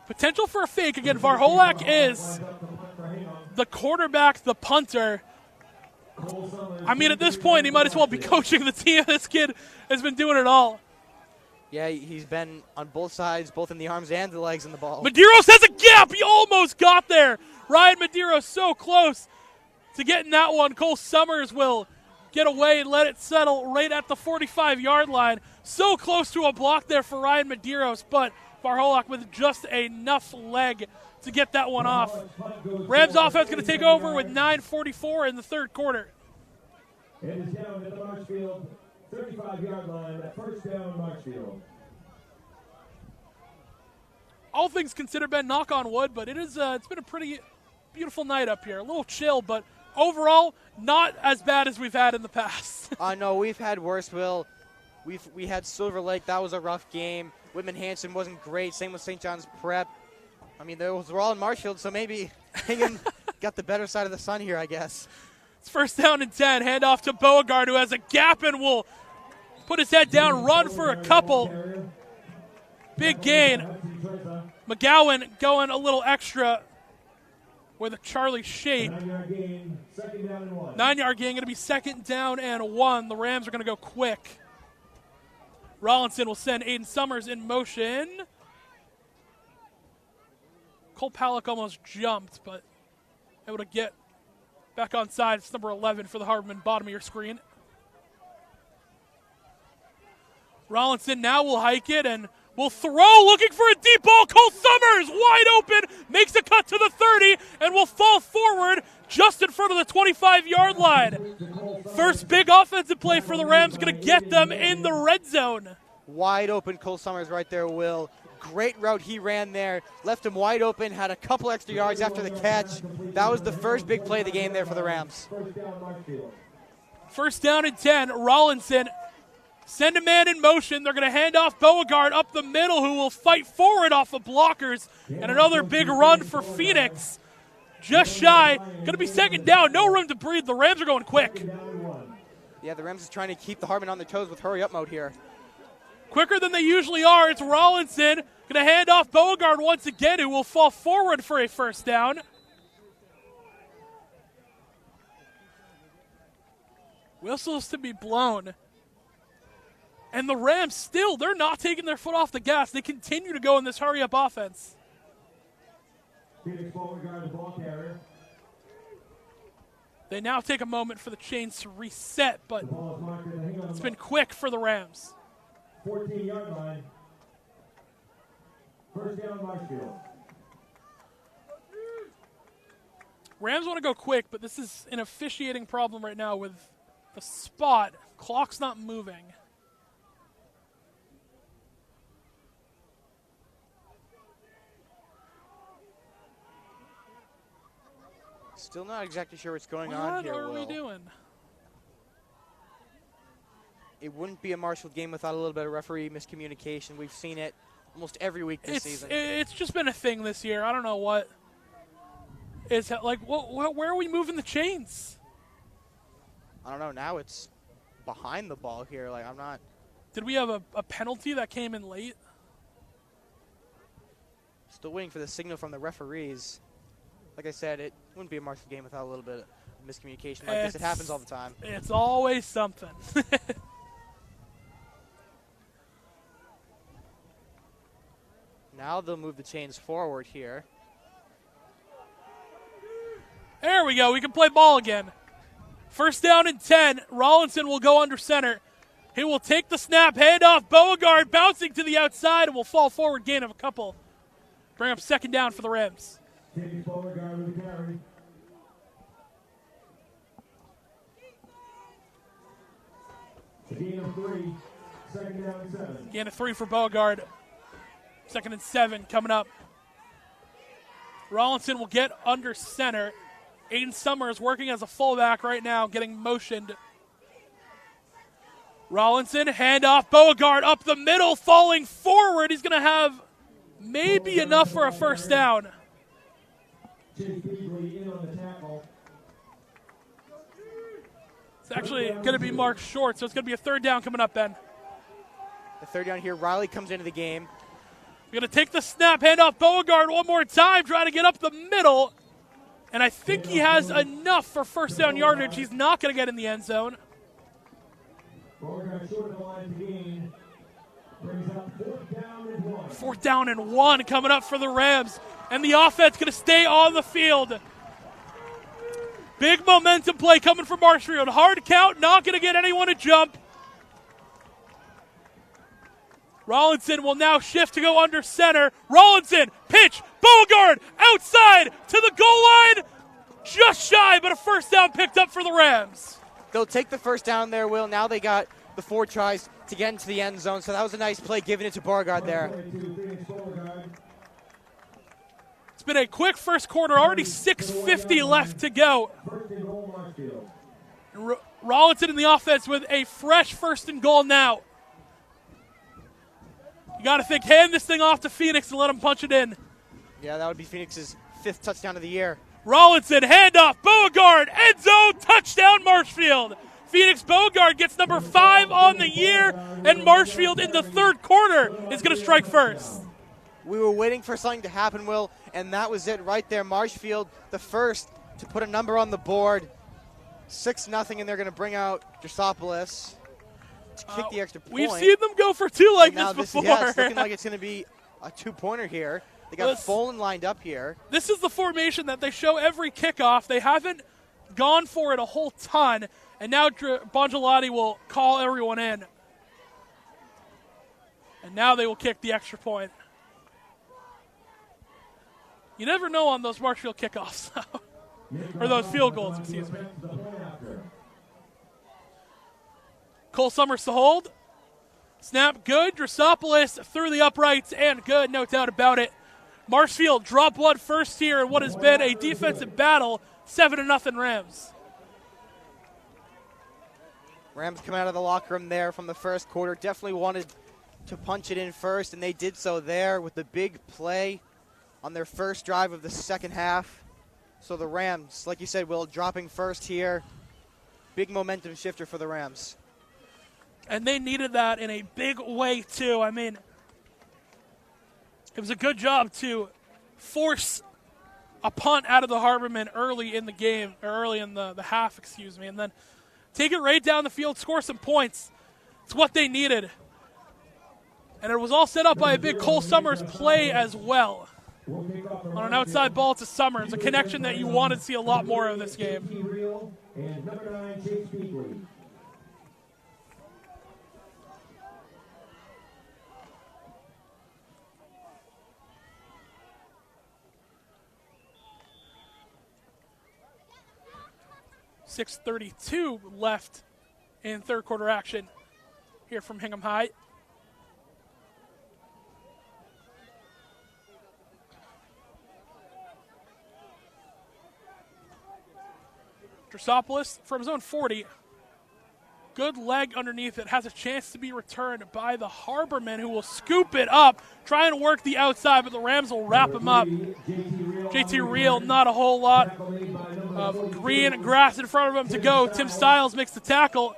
Potential for a fake. Again, Varholak is the quarterback, the punter. I mean, at this point, he might as well be coaching the team. This kid has been doing it all. Yeah, he's been on both sides, both in the arms and the legs in the ball. Medeiros has a gap. He almost got there. Ryan Medeiros so close to getting that one. Cole Summers will get away and let it settle right at the 45-yard line. So close to a block there for Ryan Medeiros, but Varholak with just enough leg to get that one off. Rams offense going to take over with 9:44 in the third quarter. It is down at the Marshfield 35-yard line, first down Marshfield. All things considered, Ben, knock on wood, but it's been a pretty beautiful night up here. A little chill, but overall, not as bad as we've had in the past. No, we've had worse, Will. We had Silver Lake. That was a rough game. Whitman Hanson wasn't great. Same with St. John's Prep. I mean, those were all in Marshfield, so maybe Hingham got the better side of the sun here, I guess. It's first down and 10. Hand off to Beauregard, who has a gap and will put his head down, run for a couple. Big gain. McGowan going a little extra with a Charlie shape. 9-yard gain, second down and 1. 9-yard gain, going to be second down and 1. The Rams are going to go quick. Rollinson will send Aiden Summers in motion. Cole Palak almost jumped, but able to get back on side. It's number 11 for the Harbormen, bottom of your screen. Rollinson now will hike it and will throw, looking for a deep ball. Cole Summers, wide open, makes a cut to the 30, and will fall forward just in front of the 25-yard line. First big offensive play for the Rams, going to get them in the red zone. Wide open Cole Summers right there, Will. Great route he ran there. Left him wide open, had a couple extra yards after the catch. That was the first big play of the game there for the Rams. First down and 10, Rollinson. Send a man in motion. They're going to hand off Beauregard up the middle, who will fight forward off of blockers. And another big run for Phoenix. Just shy. Going to be second down. No room to breathe. The Rams are going quick. Yeah, the Rams is trying to keep the Harbormen on their toes with hurry-up mode here. Quicker than they usually are. It's Rollinson. Going to hand off Beauregard once again, who will fall forward for a first down. Whistles to be blown. And the Rams still, they're not taking their foot off the gas. They continue to go in this hurry-up offense. Phoenix Beauregard, the ball carrier. They now take a moment for the chains to reset, but it's been quick for the Rams. 14-yard line. First down Marshfield. Rams want to go quick, but this is an officiating problem right now with the spot. Clock's not moving. Still not exactly sure what's going on here, Will. What are we doing? It wouldn't be a Marshfield game without a little bit of referee miscommunication. We've seen it almost every week this season. It's just been a thing this year. I don't know what is like. Where are we moving the chains? I don't know. Now it's behind the ball here. Like, I'm not. Did we have a penalty that came in late? Still waiting for the signal from the referees. Like I said, it wouldn't be a Marshfield game without a little bit of miscommunication like this. It happens all the time. It's always something. Now they'll move the chains forward here. There we go. We can play ball again. First down and 10. Rollinson will go under center. He will take the snap, hand off Beauregard, bouncing to the outside, and will fall forward, gain of a couple. Bring up second down for the Rams. Phoenix Beauregard with the carry. A gain of 3, second down and 7. Gain of 3 for Beauregard. Second and 7 coming up. Rollinson will get under center. Aiden Summers working as a fullback right now, getting motioned. Rollinson, handoff, Beauregard up the middle, falling forward. He's going to have maybe enough for a first down. It's actually going to be marked short, so it's going to be a third down coming up, Ben. The third down here, Riley comes into the game. We're going to take the snap, hand off Beauregard one more time, trying to get up the middle. And I think he has enough for first down yardage. He's not going to get in the end zone. Beauregard short of the line to gain. Brings up 4th down and 1. 4th down and 1 coming up for the Rams. And the offense going to stay on the field. Big momentum play coming from Marshfield. Hard count, not going to get anyone to jump. Rollinson will now shift to go under center. Rollinson, pitch, Beauregard, outside to the goal line. Just shy, but a first down picked up for the Rams. They'll take the first down there, Will. Now they got the 4 tries to get into the end zone, so that was a nice play giving it to Beauregard there. It's been a quick first quarter, already 6:50 left to go. Rollinson in the offense with a fresh 1st and goal now. You got to think, hand this thing off to Phoenix and let him punch it in. Yeah, that would be Phoenix's 5th touchdown of the year. Rollinson, handoff, Beauregard, end zone, touchdown, Marshfield. Phoenix Beauregard gets number 5 on the year, and Marshfield in the 3rd quarter is going to strike first. We were waiting for something to happen, Will, and that was it right there. Marshfield, the first to put a number on the board. 6-0, and they're going to bring out Drosopoulos to kick the extra point. We've seen them go for 2 like this before. Yeah, it's looking like it's going to be a 2-pointer here. They got Folan lined up here. This is the formation that they show every kickoff. They haven't gone for it a whole ton, and now Bongelati will call everyone in. And now they will kick the extra point. You never know on those Marshfield kickoffs, or those field goals, excuse me. Cole Summers to hold. Snap good. Drosopoulos through the uprights and good, no doubt about it. Marshfield drop one first here in what has been a defensive battle. 7-0 Rams. Rams come out of the locker room there from the first quarter. Definitely wanted to punch it in first, and they did so there with the big play on their first drive of the second half. So the Rams, like you said, Will, dropping first here. Big momentum shifter for the Rams. And they needed that in a big way, too. I mean, it was a good job to force a punt out of the Harbormen early in the game, or early in the half, excuse me, and then take it right down the field, score some points. It's what they needed. And it was all set up by a big Cole Summers play as well. On an outside ball to Summers, a connection that you want to see a lot more of this game. And number 9, Chase Beakley. .6:32 left in 3rd quarter action here from Hingham High. Drosopoulos from his own 40. Good leg underneath it. Has a chance to be returned by the Harbormen, who will scoop it up, try and work the outside, but the Rams will wrap him up. JT Reel, not a whole lot of green grass in front of him to go. Tim Stiles makes the tackle.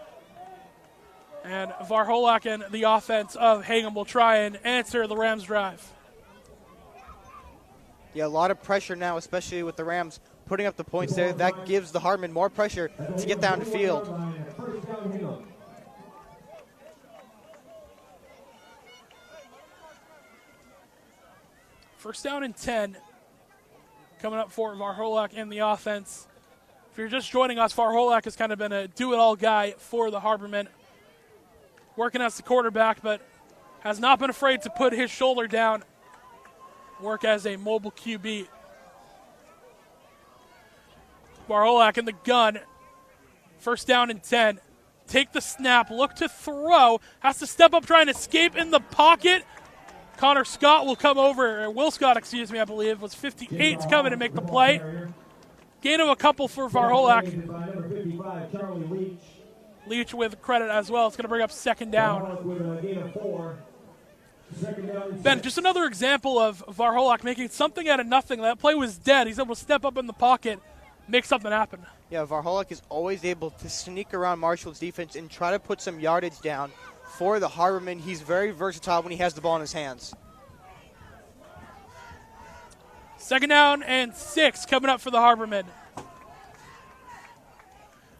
And Varholak and the offense of Hingham will try and answer the Rams' drive. Yeah, a lot of pressure now, especially with the Rams putting up the points there. That gives the Harbormen more pressure to get down the field. First down and 10 coming up for Varholak and the offense. If you're just joining us, Varholak has kind of been a do-it-all guy for the Harbormen. Working as the quarterback, but has not been afraid to put his shoulder down, work as a mobile QB. Varholak in the gun. First down and 10. Take the snap, look to throw. Has to step up, try and escape in the pocket. Connor Scott will come over, or Will Scott, excuse me, I believe, was 58 to come in and make the play. Gain of a couple for Varholak. Leach with credit as well. It's going to bring up 2nd down. Ben, just another example of Varholak making something out of nothing. That play was dead. He's able to step up in the pocket, make something happen. Yeah, Varholak is always able to sneak around Marshall's defense and try to put some yardage down for the Harbormen. He's very versatile when he has the ball in his hands. Second down and 6 coming up for the Harbormen.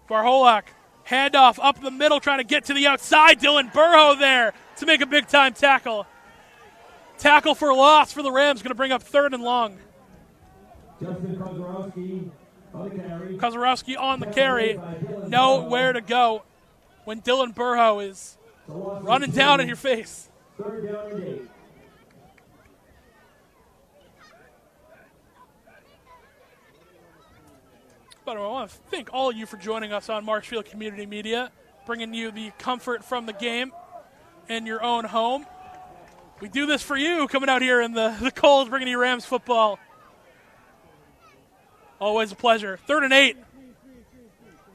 Varholak, handoff up the middle, trying to get to the outside. Dylan Burrow there to make a big-time tackle. Tackle for loss for the Rams, going to bring up 3rd and long. Justin Kozarowski on the carry. Kozarowski on the carry. Nowhere to go when Dylan Burrow is running down in your face. 3rd down and 8. But I want to thank all of you for joining us on Marshfield Community Media, bringing you the comfort from the game in your own home. We do this for you, coming out here in the cold, bringing you Rams football. Always a pleasure. 3rd and 8.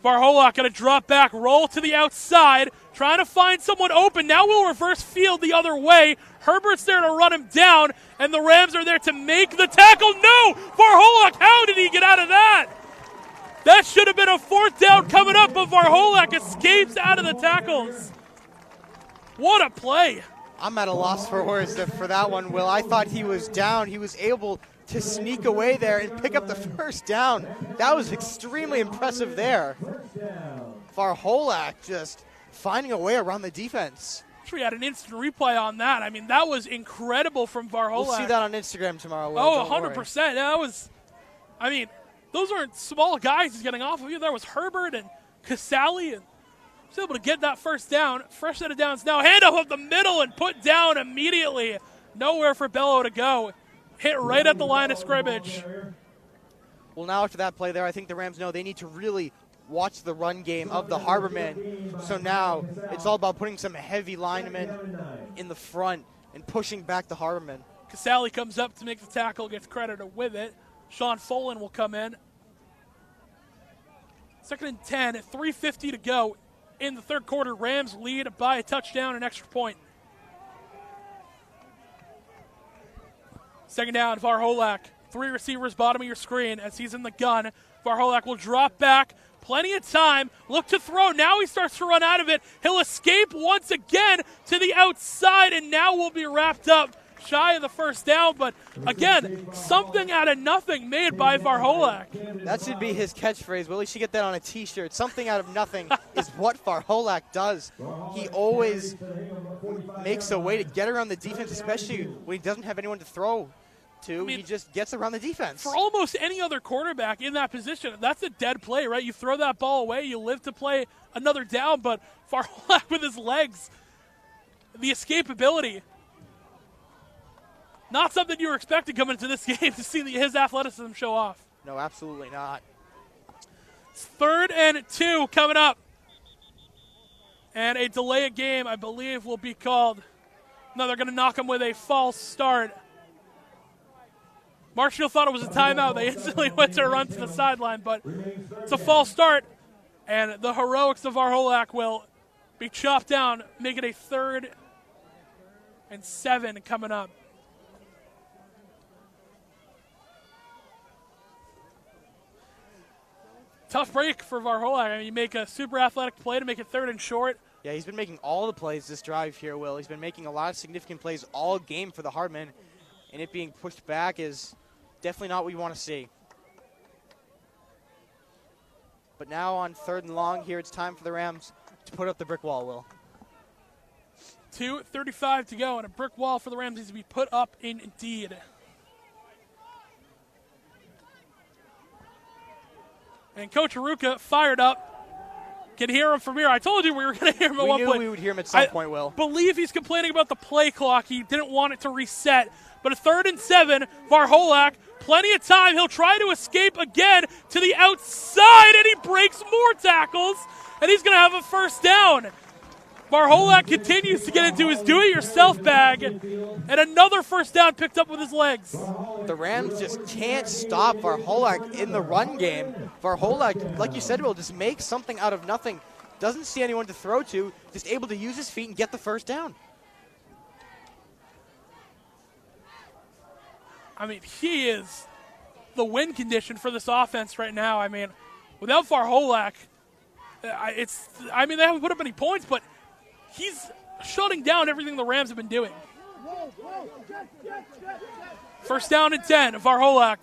Varholak going to drop back, roll to the outside, trying to find someone open. Now we'll reverse field the other way. Herbert's there to run him down, and the Rams are there to make the tackle. No! Varholak, how did he get out of that? That should have been a 4th down coming up, but Varholak escapes out of the tackles. What a play. I'm at a loss for words for that one, Will. I thought he was down. He was able to sneak away there and pick up the 1st down. That was extremely impressive there. Varholak just finding a way around the defense. We had an instant replay on that. I mean, that was incredible from Varholak. We'll see that on Instagram tomorrow, Will. Oh, 100%. That was, I mean, those aren't small guys he's getting off of you. There was Herbert and Casali, and was able to get that 1st down. Fresh set of downs now. Handoff up the middle and put down immediately. Nowhere for Bello to go. Hit right at the line of scrimmage. Well, now after that play there, I think the Rams know they need to really watch the run game of the Harbormen. So now it's all about putting some heavy linemen in the front and pushing back the Harbormen. Casali comes up to make the tackle, gets credited with it. Sean Folan will come in. 2nd and 10, 3:50 to go in the 3rd quarter. Rams lead by a touchdown and extra point. 2nd down, Varholak. 3 receivers bottom of your screen as he's in the gun. Varholak will drop back. Plenty of time. Look to throw. Now he starts to run out of it. He'll escape once again to the outside, and now we'll be wrapped up shy of the 1st down, but again, something out of nothing made by Varholak. That should be his catchphrase. Will he should get that on a t-shirt. Something out of nothing is what Varholak does. He always makes a way to get around the defense, especially when he doesn't have anyone to throw to. I mean, he just gets around the defense. For almost any other quarterback in that position, that's a dead play, right? You throw that ball away, you live to play another down, but Varholak with his legs, the escapability, not something you were expecting coming into this game to see his athleticism show off. No, absolutely not. It's 3rd and 2 coming up. And a delay of game, I believe, will be called. No, they're going to knock him with a false start. Marshfield thought it was a timeout. They instantly went to a run to the sideline, but it's a false start. And the heroics of Varholak will be chopped down, make it a 3rd and 7 coming up. Tough break for Varholak. I mean, you make a super athletic play to make it 3rd and short. Yeah, he's been making all the plays this drive here, Will. He's been making a lot of significant plays all game for the Harbormen, and it being pushed back is definitely not what you want to see. But now on 3rd and long here, it's time for the Rams to put up the brick wall, Will. 2:35 to go, and a brick wall for the Rams needs to be put up indeed. And Coach Aruka fired up. Can hear him from here. I told you we were going to hear him at one point. We knew we would hear him at some point, Will. I believe he's complaining about the play clock. He didn't want it to reset. But a 3rd and 7, Varholak, plenty of time. He'll try to escape again to the outside, and he breaks more tackles, and he's going to have a 1st down. Varholak continues to get into his do-it-yourself bag, and another 1st down picked up with his legs. The Rams just can't stop Varholak in the run game. Varholak, like you said, Will, just makes something out of nothing. Doesn't see anyone to throw to, just able to use his feet and get the 1st down. I mean, he is the win condition for this offense right now. I mean, without Varholak, they haven't put up any points, but he's shutting down everything the Rams have been doing. First down and 10. Varholak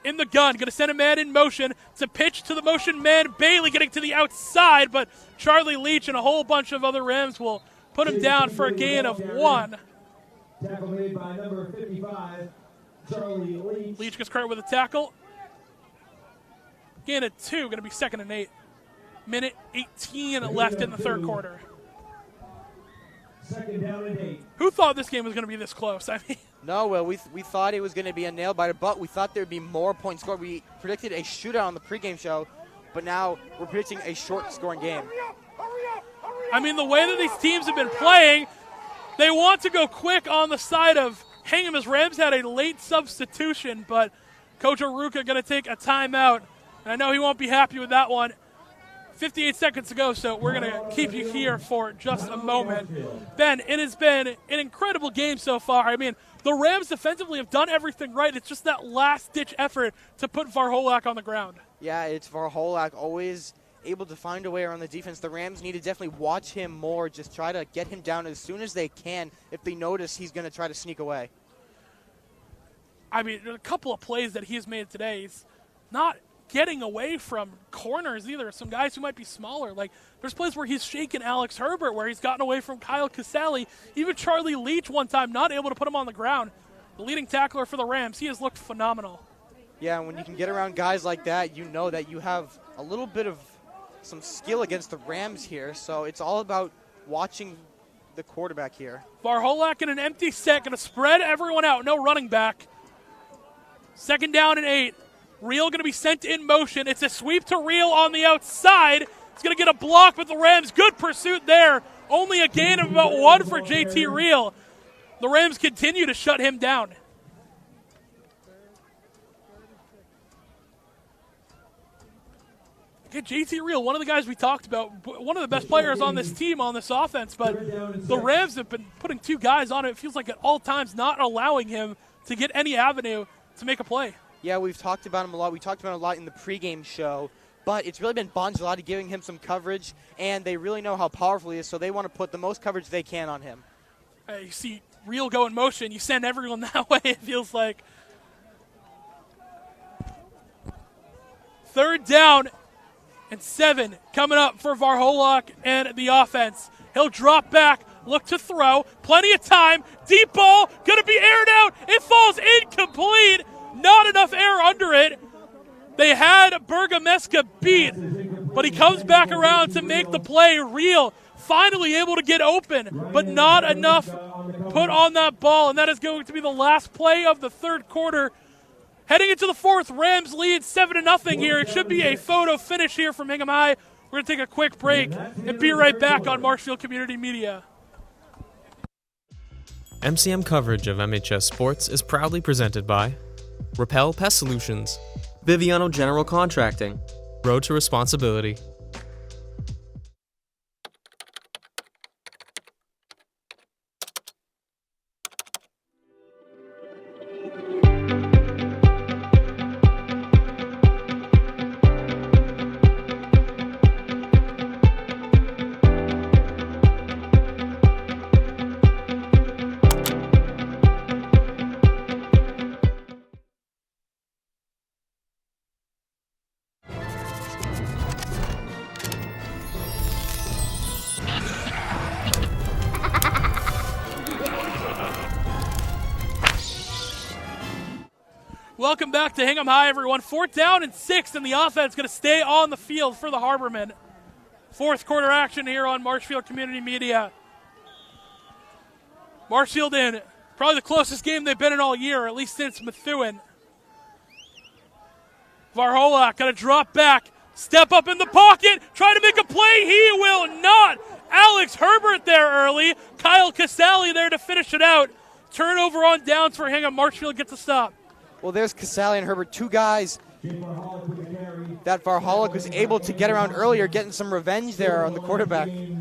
in the gun. Going to send a man in motion. It's a pitch to the motion man. Bailey getting to the outside, but Charlie Leach and a whole bunch of other Rams will put him down for a gain of 1. Tackle made by number 55, Charlie Leach. Leach gets credit with a tackle. Gain of 2. Going to be 2nd and 8. Minute 18 left in the third quarter. 2nd down and 8. Who thought this game was going to be this close? I mean, No, Will, we thought it was going to be a nail-biter, but we thought there would be more points scored. We predicted a shootout on the pregame show, but now we're predicting a short-scoring game. I mean, the way that these teams have been playing, they want to go quick on the side of Hingham as Rams had a late substitution, but Coach Aruka going to take a timeout, and I know he won't be happy with that one. 58 seconds to go, so we're going to keep you here for just a moment. Ben, it has been an incredible game so far. I mean, the Rams defensively have done everything right. It's just that last-ditch effort to put Varholak on the ground. Yeah, it's Varholak always able to find a way around the defense. The Rams need to definitely watch him more, just try to get him down as soon as they can if they notice he's going to try to sneak away. I mean, a couple of plays that he's made today, he's not getting away from corners either. Some guys who might be smaller. Like, there's plays where he's shaken Alex Herbert, where he's gotten away from Kyle Casale. Even Charlie Leach one time, not able to put him on the ground. The leading tackler for the Rams, he has looked phenomenal. Yeah, when you can get around guys like that, you know that you have a little bit of some skill against the Rams here. So it's all about watching the quarterback here. Varholak in an empty set, going to spread everyone out. No running back. 2nd down and 8. Reel going to be sent in motion. It's a sweep to Reel on the outside. He's going to get a block with the Rams. Good pursuit there. Only a gain of about 1 for JT Reel. The Rams continue to shut him down. Okay, JT Reel, one of the guys we talked about, one of the best players on this team, on this offense, but the Rams have been putting 2 guys on it. It feels like at all times not allowing him to get any avenue to make a play. Yeah, we've talked about him a lot. We talked about him a lot in the pregame show, but it's really been Bongelati giving him some coverage, and they really know how powerful he is, so they want to put the most coverage they can on him. You see Reel go in motion, you send everyone that way, it feels like. 3rd down and 7 coming up for Varholak and the offense. He'll drop back, look to throw, plenty of time, deep ball, going to be aired out, it falls incomplete. Not enough air under it. They had Bergameska beat, but he comes back around to make the play. Reel finally able to get open, but not enough put on that ball, and that is going to be the last play of the third quarter. Heading into the fourth, Rams lead 7-0 here. It should be a photo finish here from Hingham High. We're going to take a quick break and be right back on Marshfield Community Media. MCM coverage of MHS Sports is proudly presented by Repel Pest Solutions, Biviano General Contracting, Road to Responsibility. Welcome back to Hingham High, everyone. 4th down and 6, and the offense going to stay on the field for the Harbormen. Fourth quarter action here on Marshfield Community Media. Marshfield in probably the closest game they've been in all year, at least since Methuen. Varholak going to drop back, step up in the pocket, try to make a play. He will not. Alex Herbert there early. Kyle Casale there to finish it out. Turnover on downs for Hingham. Marshfield gets a stop. Well, there's Casale and Herbert, 2 guys that Varholak was able to get around earlier, getting some revenge there on the quarterback. The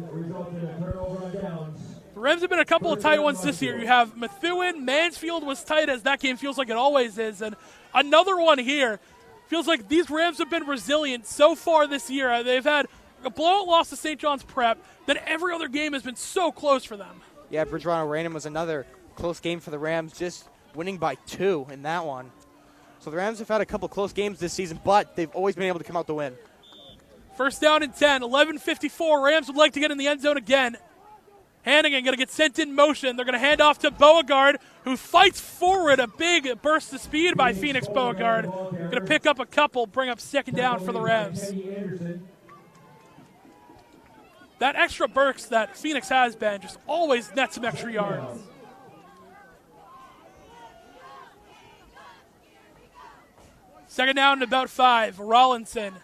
Rams have been a couple of tight ones this year. You have Methuen, Mansfield was tight, as that game feels like it always is, and another one here. Feels like these Rams have been resilient so far this year. They've had a blowout loss to St. John's Prep, then every other game has been so close for them. Yeah, Bridgewater Raynham was another close game for the Rams. Just winning by 2 in that one. So the Rams have had a couple close games this season, but they've always been able to come out to win. First down and 10, 11:54. Rams would like to get in the end zone again. Hannigan going to get sent in motion. They're going to hand off to Beauregard, who fights forward. A big burst of speed by Phoenix Beauregard. Going to pick up a couple, bring up second down for the Rams. That extra burst that Phoenix has been just always nets some extra yards. Second down and about 5. Rollinson.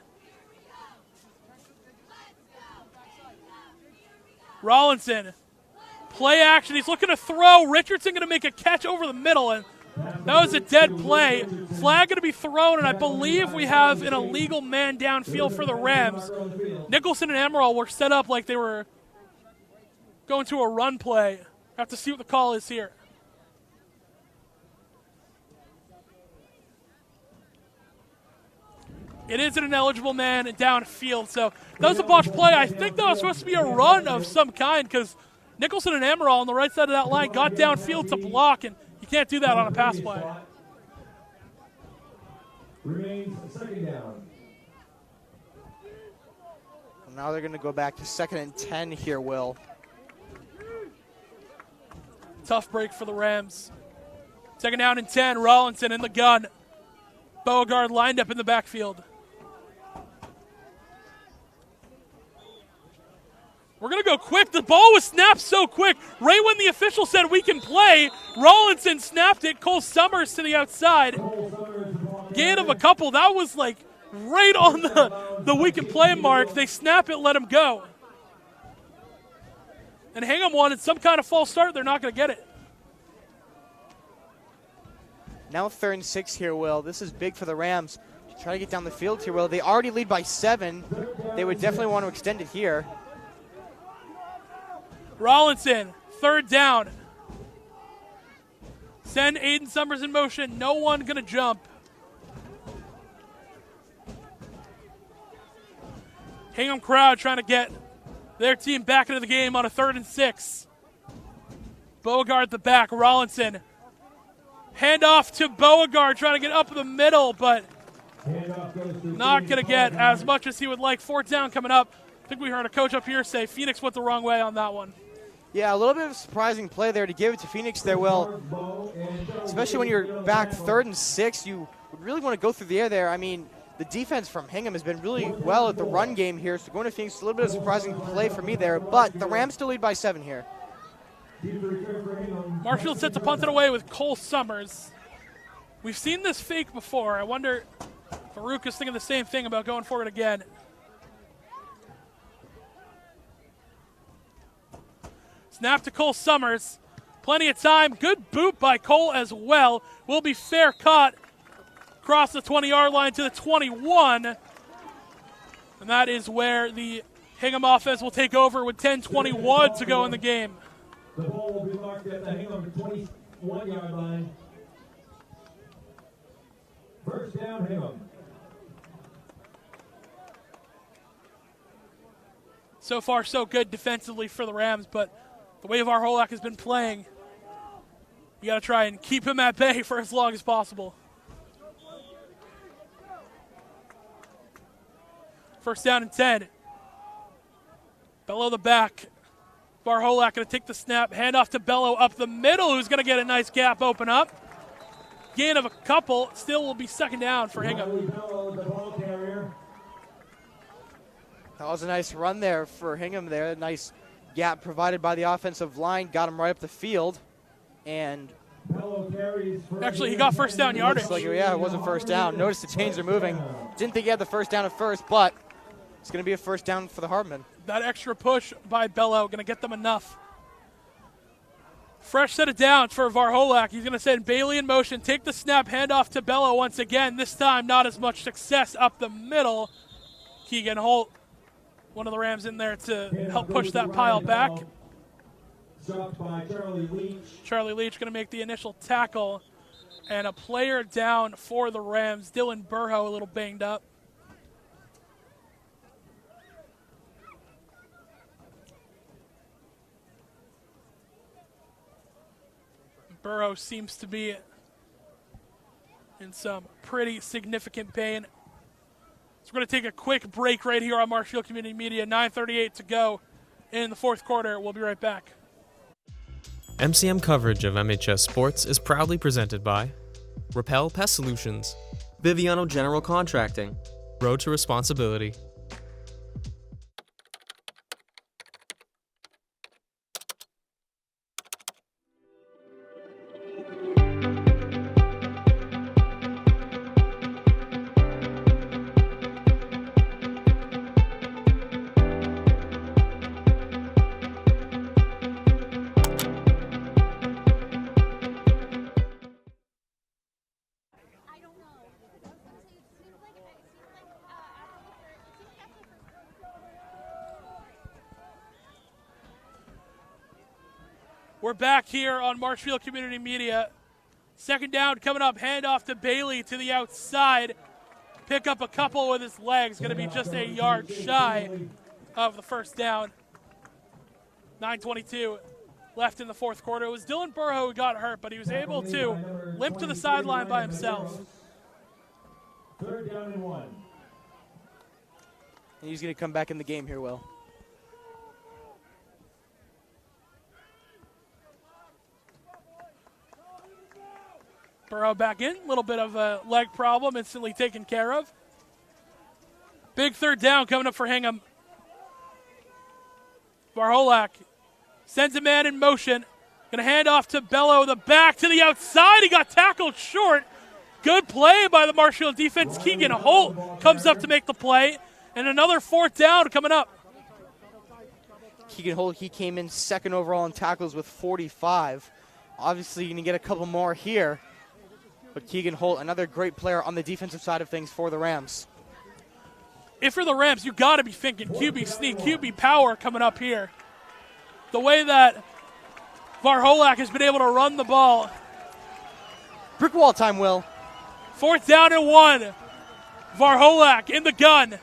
Play action. He's looking to throw. Richardson going to make a catch over the middle, and that was a dead play. Flag going to be thrown, and I believe we have an illegal man downfield for the Rams. Nicholson and Emerald were set up like they were going to a run play. Have to see what the call is here. It is an ineligible man downfield, so that was a botched play. I think that was supposed to be a run of some kind because Nicholson and Emerald on the right side of that line got downfield to block, and you can't do that on a pass play. Remains second down. Now they're going to go back to 2nd and 10 here, Will. Tough break for the Rams. Second down and 10, Rollinson in the gun. Beauregard lined up in the backfield. We're going to go quick. The ball was snapped so quick. Right when the official said we can play, Rollinson snapped it. Cole Summers to the outside. Gain of a couple. That was like right on the we can play mark. They snap it, let him go. And Hingham wanted some kind of false start. They're not going to get it. Now 3rd and 6 here, Will. This is big for the Rams. Try to get down the field here, Will. They already lead by 7. They would definitely want to extend it here. Rollinson, 3rd down. Send Aiden Summers in motion. No one going to jump. Hingham crowd trying to get their team back into the game on a 3rd and 6. Beauregard at the back. Rollinson. Hand off to Beauregard, trying to get up the middle, but not going to get as much as he would like. 4th down coming up. I think we heard a coach up here say Phoenix went the wrong way on that one. Yeah, a little bit of a surprising play there to give it to Phoenix there, Will. Especially when you're back 3rd and 6, you would really want to go through the air there. I mean, the defense from Hingham has been really well at the run game here, so going to Phoenix, a little bit of a surprising play for me there, but the Rams still lead by 7 here. Marshfield sets to punt it away with Cole Summers. We've seen this fake before. I wonder if Farouk is thinking the same thing about going forward again. Snap to Cole Summers. Plenty of time. Good boot by Cole as well. Will be fair caught. Across the 20-yard line to the 21. And that is where the Hingham offense will take over with 10:21 to go in the game. The ball will be marked at the Hingham 21-yard line. First down, Hingham. So far, so good defensively for the Rams, but the way Varholak has been playing, you got to try and keep him at bay for as long as possible. First down and 10. Bello the back. Varholak going to take the snap, hand off to Bello up the middle, who's going to get a nice gap open up. Gain of a couple, still will be 2nd down for Hingham. That was a nice run there for Hingham there. A nice gap provided by the offensive line. Got him right up the field. And actually, he got first down yardage. Like, yeah, it wasn't first down. Notice the chains are moving. Didn't think he had the first down at first, but it's going to be a first down for the Harbormen. That extra push by Bello going to get them enough. Fresh set of downs for Varholak. He's going to send Bailey in motion, take the snap, hand off to Bello once again. This time, not as much success up the middle. Keegan Holt, one of the Rams in there to help push that pile back. By Charlie Leach. Charlie Leach going to make the initial tackle. And a player down for the Rams. Dylan Burho a little banged up. Burrow seems to be in some pretty significant pain. So we're going to take a quick break right here on Marshfield Community Media. 9:38 to go in the fourth quarter. We'll be right back. MCM coverage of MHS Sports is proudly presented by Repel Pest Solutions, Biviano General Contracting, Road to Responsibility. We're back here on Marshfield Community Media. Second down coming up. Handoff to Bailey to the outside. Pick up a couple with his legs. Going to be just a yard shy of the first down. 9:22 left in the fourth quarter. It was Dylan Burrow who got hurt, but he was able to limp to the sideline by himself. Third down and 1. And he's going to come back in the game here, Will. Burrow back in. A little bit of a leg problem instantly taken care of. Big third down coming up for Hingham. Varholak sends a man in motion. Going to hand off to Bello, the back to the outside. He got tackled short. Good play by the Marshfield defense. Keegan Holt comes up to make the play. And another fourth down coming up. Keegan Holt, he came in second overall in tackles with 45. Obviously, you're going to get a couple more here. But Keegan Holt, another great player on the defensive side of things for the Rams. If you're the Rams, you got to be thinking QB sneak, QB power coming up here. The way that Varholak has been able to run the ball. Brick wall time, Will. Fourth down and 1. Varholak in the gun.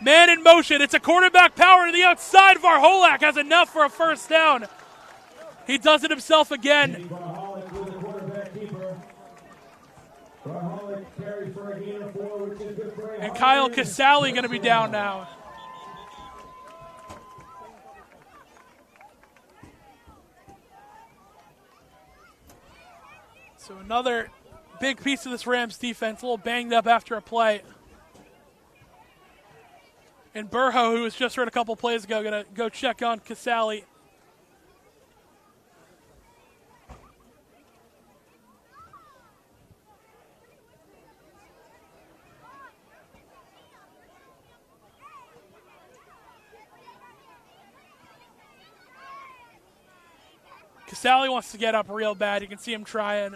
Man in motion. It's a quarterback power to the outside. Varholak has enough for a first down. He does it himself again. And Kyle Casale going to be down now. So another big piece of this Rams defense, a little banged up after a play. And Burrow, who was just hurt a couple plays ago, going to go check on Casale. Casale wants to get up real bad. You can see him trying.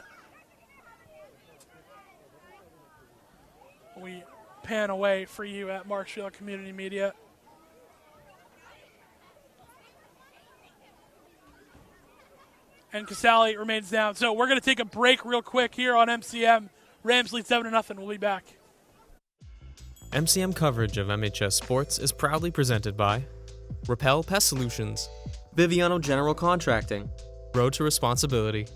We pan away for you at Marshfield Community Media. And Casale remains down. So we're going to take a break real quick here on MCM. Rams lead 7-0. We'll be back. MCM coverage of MHS Sports is proudly presented by Repel Pest Solutions, Biviano General Contracting, Road to Responsibility.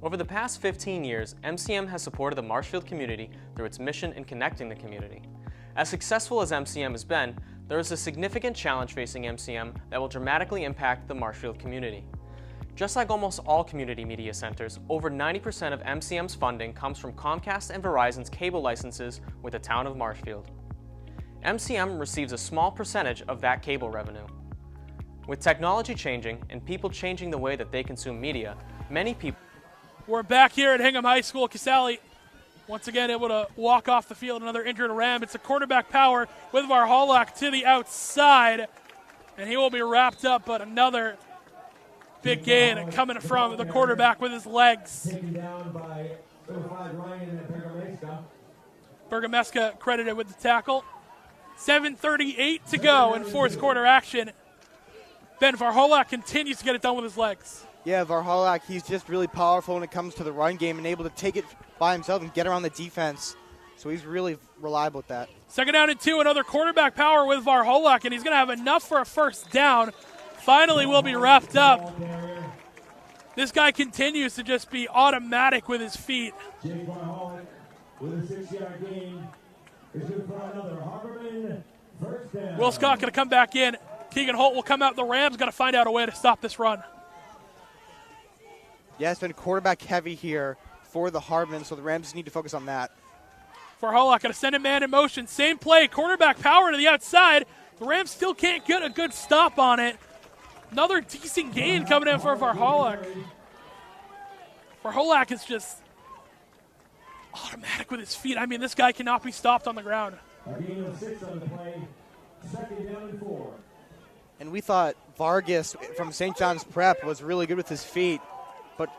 Over the past 15 years, MCM has supported the Marshfield community through its mission in connecting the community. As successful as MCM has been, there is a significant challenge facing MCM that will dramatically impact the Marshfield community. Just like almost all community media centers, over 90% of MCM's funding comes from Comcast and Verizon's cable licenses with the town of Marshfield. MCM receives a small percentage of that cable revenue. With technology changing and people changing the way that they consume media, many people... We're back here at Hingham High School. Casale, once again, able to walk off the field. Another injured Ram. It's a quarterback power with Varholak to the outside. And he will be wrapped up, but another Big gain coming from the quarterback with his legs. Taken down by number 5 Ryan Bergameska. Bergameska credited with the tackle. 7:38 to go in fourth quarter action. Ben Varholak continues to get it done with his legs. Yeah, Varholak, he's just really powerful when it comes to the run game and able to take it by himself and get around the defense. So he's really reliable with that. Second down and 2, another quarterback power with Varholak, and he's going to have enough for a first down. Finally will be wrapped up. This guy continues to just be automatic with his feet. Jake Varholak with a 6-yard gain. Is good for another Harbormen. First down. Will Scott going to come back in. Keegan Holt will come out. The Rams got to find out a way to stop this run. Yeah, it's been quarterback heavy here for the Harbormen, so the Rams need to focus on that. Varholak going to send a man in motion. Same play, quarterback power to the outside. The Rams still can't get a good stop on it. Another decent gain coming in for Varholak. Varholak is just automatic with his feet. I mean, this guy cannot be stopped on the ground. A gain of 6 on the play. Second down and 4. And we thought Vargas from St. John's Prep was really good with his feet, but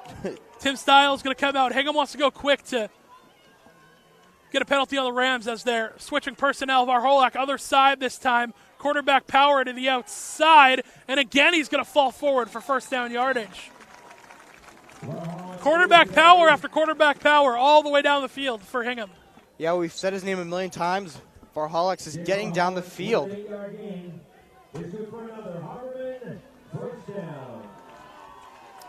Tim Stiles going to come out. Hingham wants to go quick to get a penalty on the Rams as they're switching personnel. Varholak, other side this time. Quarterback power to the outside. And again, he's going to fall forward for first down yardage. Quarterback power after quarterback power all the way down the field for Hingham. yeah, we've said his name a million times. Varholak is getting down the field. 8-yard gain. Is good for another Harbormen. First down.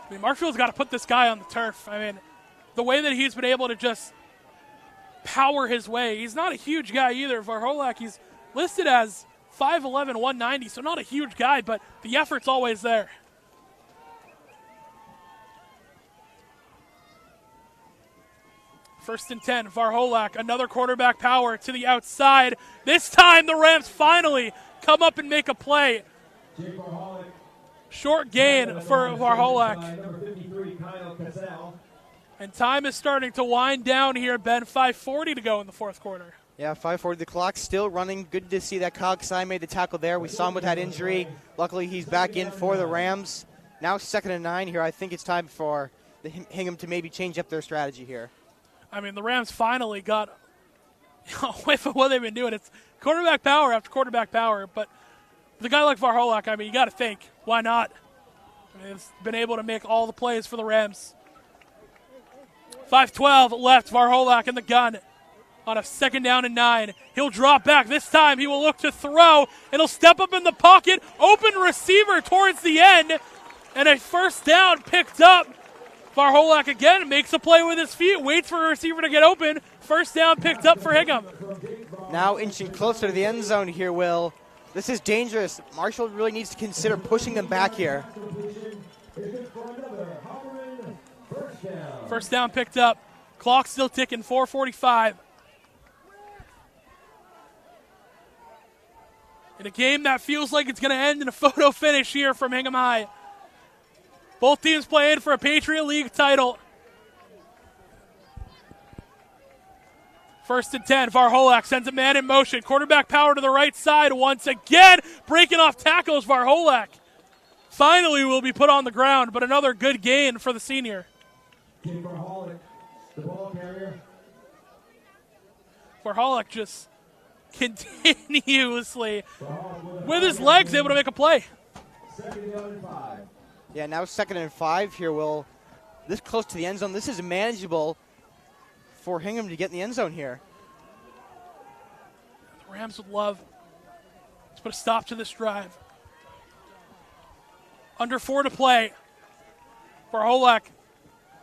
I mean, Marshfield's got to put this guy on the turf. I mean, the way that he's been able to just power his way. He's not a huge guy either. Varholak, he's listed as 5'11", 190, so not a huge guy, but the effort's always there. First and 10, Varholak, another quarterback power to the outside. This time the Rams finally come up and make a play. Jake Varholak. Short gain for Varholak. Number 53, Kyle Cassell. And time is starting to wind down here, Ben. 5:40 to go in the fourth quarter. Yeah, 5:40. The clock's still running. Good to see that Kyle Kasai made the tackle there. We saw him with that injury. Luckily, he's back in for the Rams. Now 2nd and 9 here. I think it's time for the Hingham to maybe change up their strategy here. I mean, the Rams finally got away from what they've been doing. It's quarterback power after quarterback power. But with a guy like Varholak, I mean, you got to think, why not? I mean, he's been able to make all the plays for the Rams. 5:12 left. Varholak in the gun on a 2nd down and 9. He'll drop back. This time he will look to throw, and he'll step up in the pocket. Open receiver towards the end, and a first down picked up. Varholak again makes a play with his feet, waits for a receiver to get open. First down picked up for Hingham. Now inching closer to the end zone here, Will. This is dangerous. Marshall really needs to consider pushing them back here. First down picked up. Clock still ticking, 4:45. In a game that feels like it's going to end in a photo finish here from Hingham High. Both teams playing for a Patriot League title. First and 10, Varholak sends a man in motion. Quarterback power to the right side once again. Breaking off tackles, Varholak finally will be put on the ground, but another good gain for the senior. Varholak, the ball carrier. Varholak just continuously, with his legs, able to make a play. 2nd down and 5. Yeah, now 2nd and 5 here, Will. This close to the end zone. This is manageable for Hingham to get in the end zone here. The Rams would love to put a stop to this drive. Under 4 to play. Varholak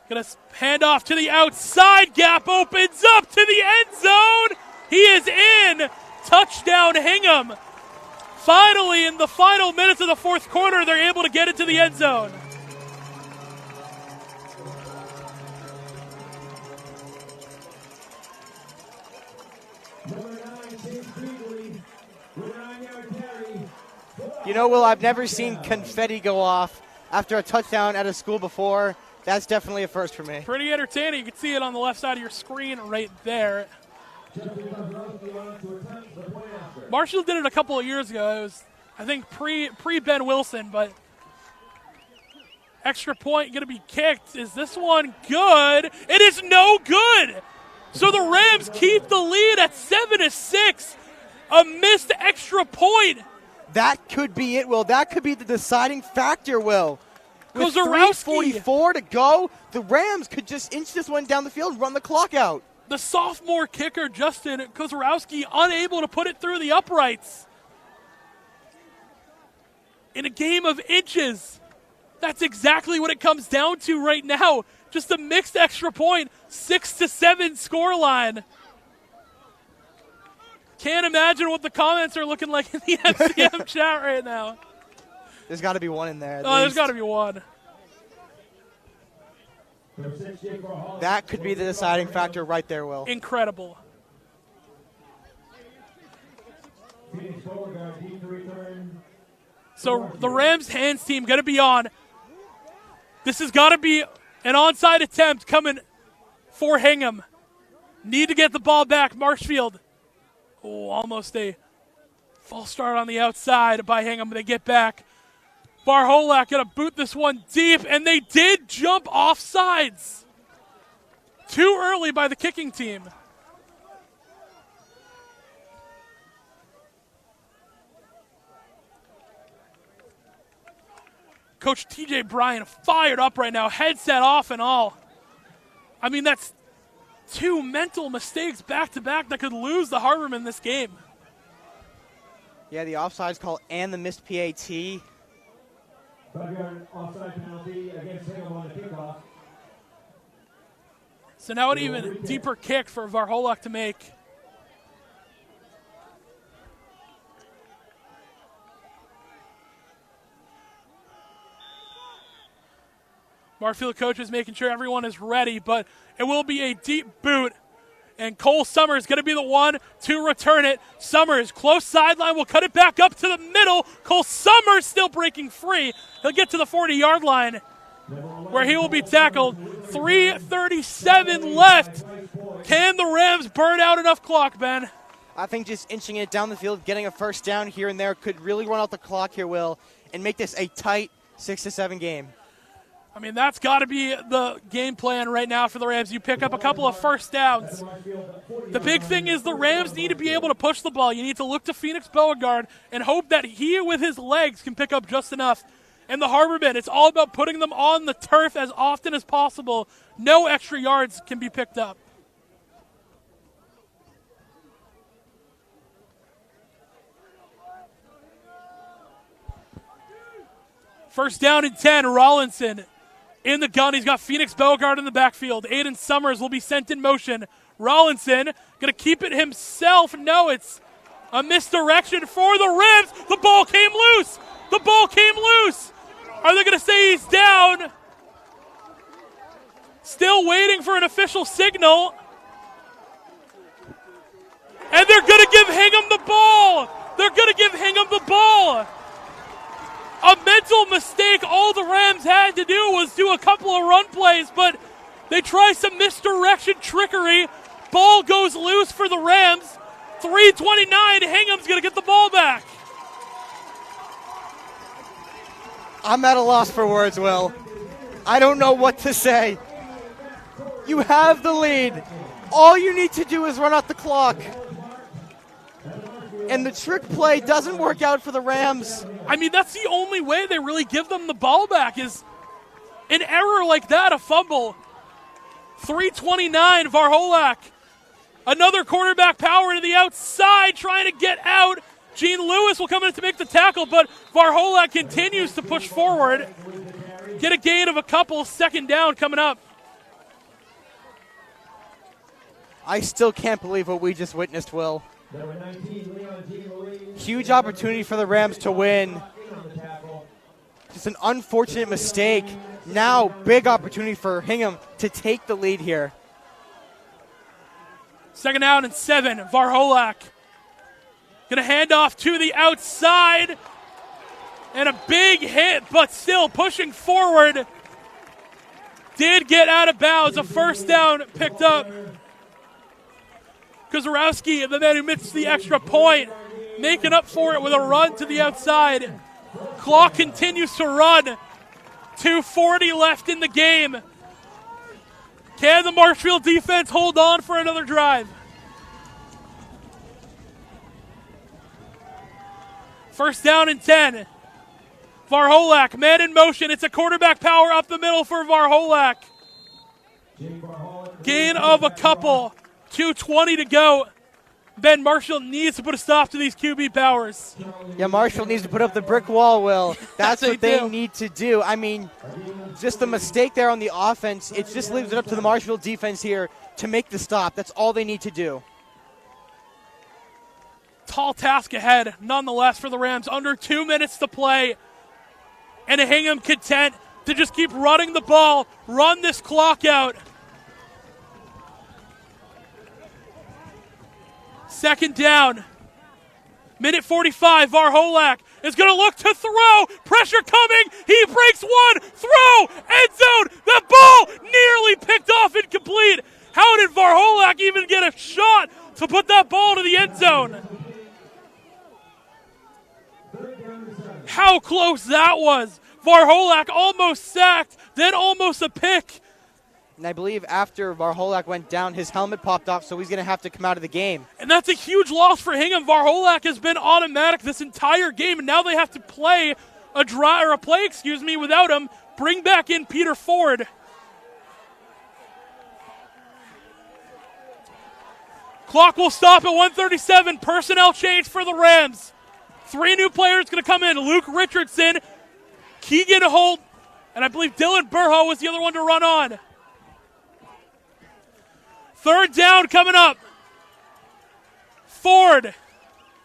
going to hand off to the outside. Gap opens up to the end zone. He is in. Touchdown Hingham. Finally, in the final minutes of the fourth quarter, they're able to get into the end zone. You know, Will, I've never seen confetti go off after a touchdown at a school before. That's definitely a first for me. Pretty entertaining. You can see it on the left side of your screen right there. Marshall did it a couple of years ago. It was, I think, pre Ben Wilson, but Extra point going to be kicked. Is this one good? It is no good. So the Rams keep the lead at 7-6. A missed extra point. That could be it, Will. That could be the deciding factor, Will. With Kozarowski. 3:44 to go, the Rams could just inch this one down the field and run the clock out. The sophomore kicker, Justin Kozarowski, unable to put it through the uprights. In a game of inches. That's exactly what it comes down to right now. Just a mixed extra point, 6-7 scoreline. Can't imagine what the comments are looking like in the MCM chat right now. There's got to be one in there. There's got to be one. That could be the deciding factor right there, Will. Incredible. So the Rams hands team going to be on. This has got to be an onside attempt coming for Hingham. Need to get the ball back. Marshfield. Oh, almost a false start on the outside by Hingham. They get back. Varholak going to boot this one deep, and they did jump off sides. Too early by the kicking team. Coach TJ Bryan fired up right now, headset off and all. I mean, that's two mental mistakes back-to-back that could lose the Harbormen this game. Yeah, the offsides call and the missed PAT. Offside penalty against Hingham on the kickoff. So now an even deeper kick for Varholak to make. Marshfield coach is making sure everyone is ready, but it will be a deep boot. And Cole Summers going to be the one to return it. Summers, close sideline, will cut it back up to the middle. Cole Summers still breaking free. He'll get to the 40-yard line where he will be tackled. 3:37 left. Can the Rams burn out enough clock, Ben? I think just inching it down the field, getting a first down here and there could really run out the clock here, Will, and make this a tight 6-7 game. I mean, that's got to be the game plan right now for the Rams. You pick up a couple of first downs. The big thing is the Rams need to be able to push the ball. You need to look to Phoenix Beauregard and hope that he, with his legs, can pick up just enough. And the Harbormen, it's all about putting them on the turf as often as possible. No extra yards can be picked up. First down and 10, Rollinson in the gun. He's got Phoenix Beauregard in the backfield. Aiden Summers will be sent in motion. Rollinson going to keep it himself. No, it's a misdirection for the Rams. The ball came loose. The ball came loose. Are they going to say he's down? Still waiting for an official signal. And they're going to give Hingham the ball. They're going to give Hingham the ball. A mental mistake. All the Rams had to do was do a couple of run plays, but they try some misdirection trickery. Ball goes loose for the Rams. 3:29, Hingham's going to get the ball back. I'm at a loss for words, Will. I don't know what to say. You have the lead. All you need to do is run out the clock. And the trick play doesn't work out for the Rams. I mean, that's the only way they really give them the ball back is an error like that, a fumble. 3:29, Varholak. Another quarterback power to the outside, trying to get out. Gene Lewis will come in to make the tackle, but Varholak continues to push forward. Get a gain of a couple, second down coming up. I still can't believe what we just witnessed, Will. Huge opportunity for the Rams to win. Just an unfortunate mistake. Now, big opportunity for Hingham to take the lead here. Second down and 7, Varholak. Going to hand off to the outside. And a big hit, but still pushing forward. Did get out of bounds. A first down picked up. Kozarowski, the man who missed the extra point, making up for it with a run to the outside. Clock continues to run. 2:40 left in the game. Can the Marshfield defense hold on for another drive? First down and 10. Varholak, man in motion. It's a quarterback power up the middle for Varholak. Gain of a couple. 2:20 to go. Ben, Marshfield needs to put a stop to these QB powers. Yeah, Marshfield needs to put up the brick wall, Will. That's what they do. need to do. I mean, just the mistake there on the offense, it just leaves it up to the Marshfield defense here to make the stop. That's all they need to do. Tall task ahead, nonetheless, for the Rams. Under 2 minutes to play. And Hingham content to just keep running the ball, run this clock out. Second down. Minute 45. Varholak is going to look to throw. Pressure coming. He breaks one. Throw. End zone. The ball nearly picked off, incomplete. How did Varholak even get a shot to put that ball to the end zone? How close that was. Varholak almost sacked, then almost a pick. And I believe after Varholak went down, his helmet popped off, so he's going to have to come out of the game. And that's a huge loss for Hingham. Varholak has been automatic this entire game, and now they have to play a play without him. Bring back in Peter Ford. Clock will stop at 1:37. Personnel change for the Rams. 3 new players going to come in. Luke Richardson, Keegan Holt, and I believe Dylan Burho was the other one to run on. Third down coming up. Ford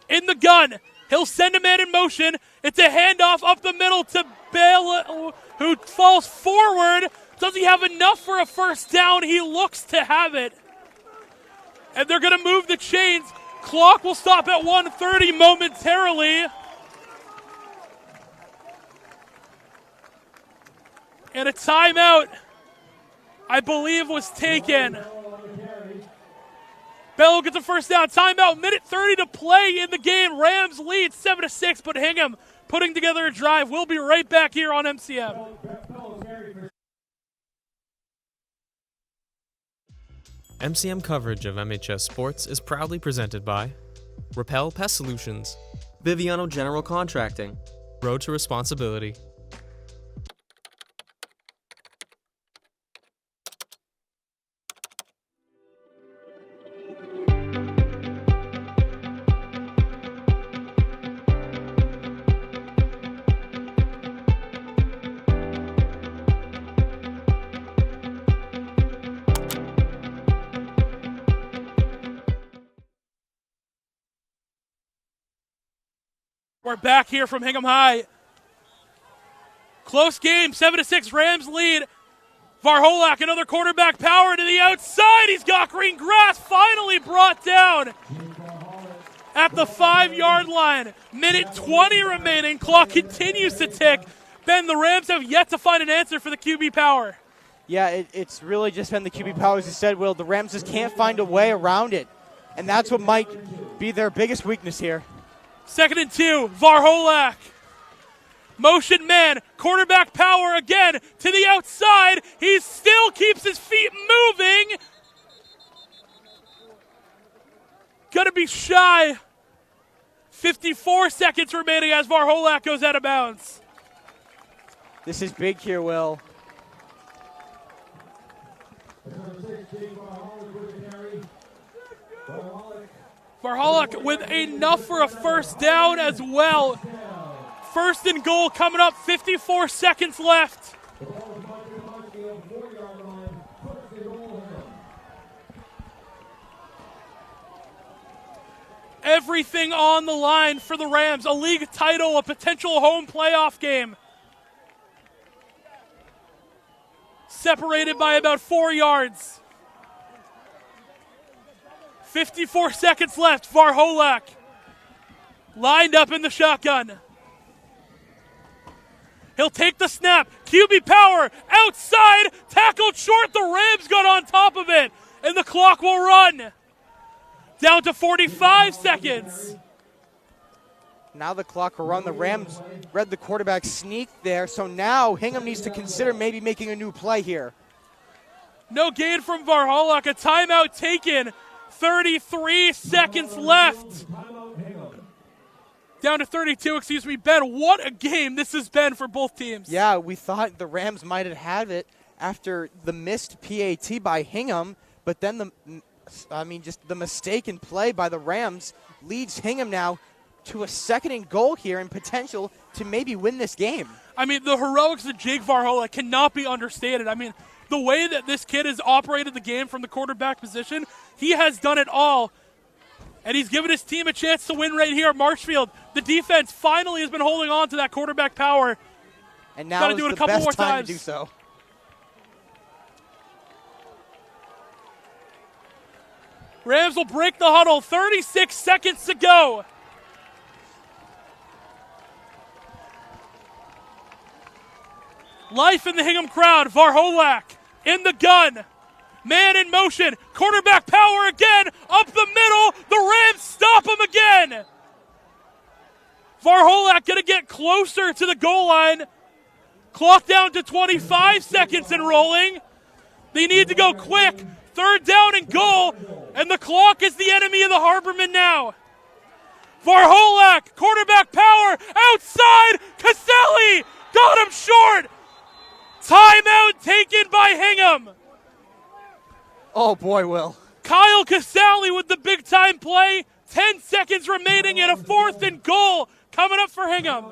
in the gun. He'll send a man in motion. It's a handoff up the middle to Bale, who falls forward. Does he have enough for a first down? He looks to have it. And they're going to move the chains. Clock will stop at 1:30 momentarily. And a timeout, I believe, was taken. Bello gets a first down. Timeout, minute 30 to play in the game. Rams lead 7-6, but Hingham putting together a drive. We'll be right back here on MCM. MCM coverage of MHS Sports is proudly presented by Repel Pest Solutions, Biviano General Contracting, Road to Responsibility. We're back here from Hingham High. Close game, 7-6, Rams lead. Varholak, another quarterback power to the outside. He's got green grass, finally brought down at the 5-yard line. Minute 20 remaining, clock continues to tick. Ben, the Rams have yet to find an answer for the QB power. Yeah, it's really just been the QB power, as you said, Will. The Rams just can't find a way around it. And that's what might be their biggest weakness here. 2nd and 2, Varholak. Motion man, quarterback power again to the outside. He still keeps his feet moving. Gonna be shy. 54 seconds remaining as Varholak goes out of bounds. This is big here, Will. Varholak with enough for a first down as well. First and goal coming up, 54 seconds left. Everything on the line for the Rams. A league title, a potential home playoff game. Separated by about 4 yards. 54 seconds left. Varholak lined up in the shotgun. He'll take the snap. QB power outside. Tackled short. The Rams got on top of it. And the clock will run. Down to 45 seconds. Now the clock will run. The Rams read the quarterback sneak there, so now Hingham needs to consider maybe making a new play here. No gain from Varholak. A timeout taken. 33 seconds left. Down to 32, excuse me. Ben, what a game this has been for both teams. Yeah, we thought the Rams might have had it after the missed PAT by Hingham, but then just the mistaken play by the Rams leads Hingham now to a 2nd and goal here and potential to maybe win this game. I mean, the heroics of Jake Varholak cannot be understated. I mean, the way that this kid has operated the game from the quarterback position, he has done it all. And he's given his team a chance to win right here at Marshfield. The defense finally has been holding on to that quarterback power. And now is do it the a couple best more time times. to do so. Rams will break the huddle. 36 seconds to go. Life in the Hingham crowd. Varholak in the gun. Man in motion. Quarterback power again. Up the middle. The Rams stop him again. Varholak going to get closer to the goal line. Clock down to 25 seconds and rolling. They need to go quick. 3rd down and goal. And the clock is the enemy of the Harbormen now. Varholak, quarterback power. Outside. Caselli got him short. Timeout taken by Hingham. Oh, boy, Will. Kyle Casali with the big-time play. 10 seconds remaining and a 4th and goal coming up for Hingham.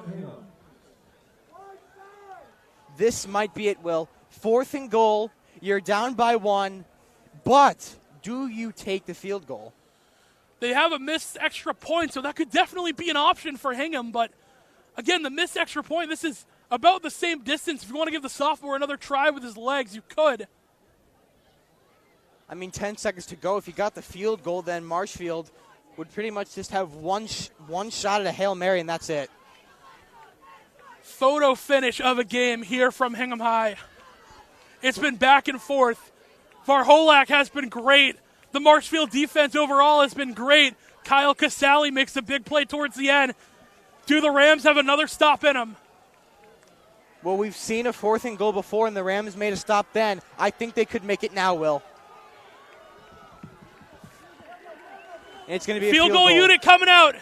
This might be it, Will. 4th and goal. You're down by 1. But do you take the field goal? They have a missed extra point, so that could definitely be an option for Hingham. But, again, the missed extra point, this is about the same distance. If you want to give the sophomore another try with his legs, you could. I mean, 10 seconds to go. If you got the field goal, then Marshfield would pretty much just have one shot at a Hail Mary, and that's it. Photo finish of a game here from Hingham High. It's been back and forth. Varholak has been great. The Marshfield defense overall has been great. Kyle Casali makes a big play towards the end. Do the Rams have another stop in them? Well, we've seen a 4th and goal before, and the Rams made a stop then. I think they could make it now, Will. And it's going to be field a goal unit coming out.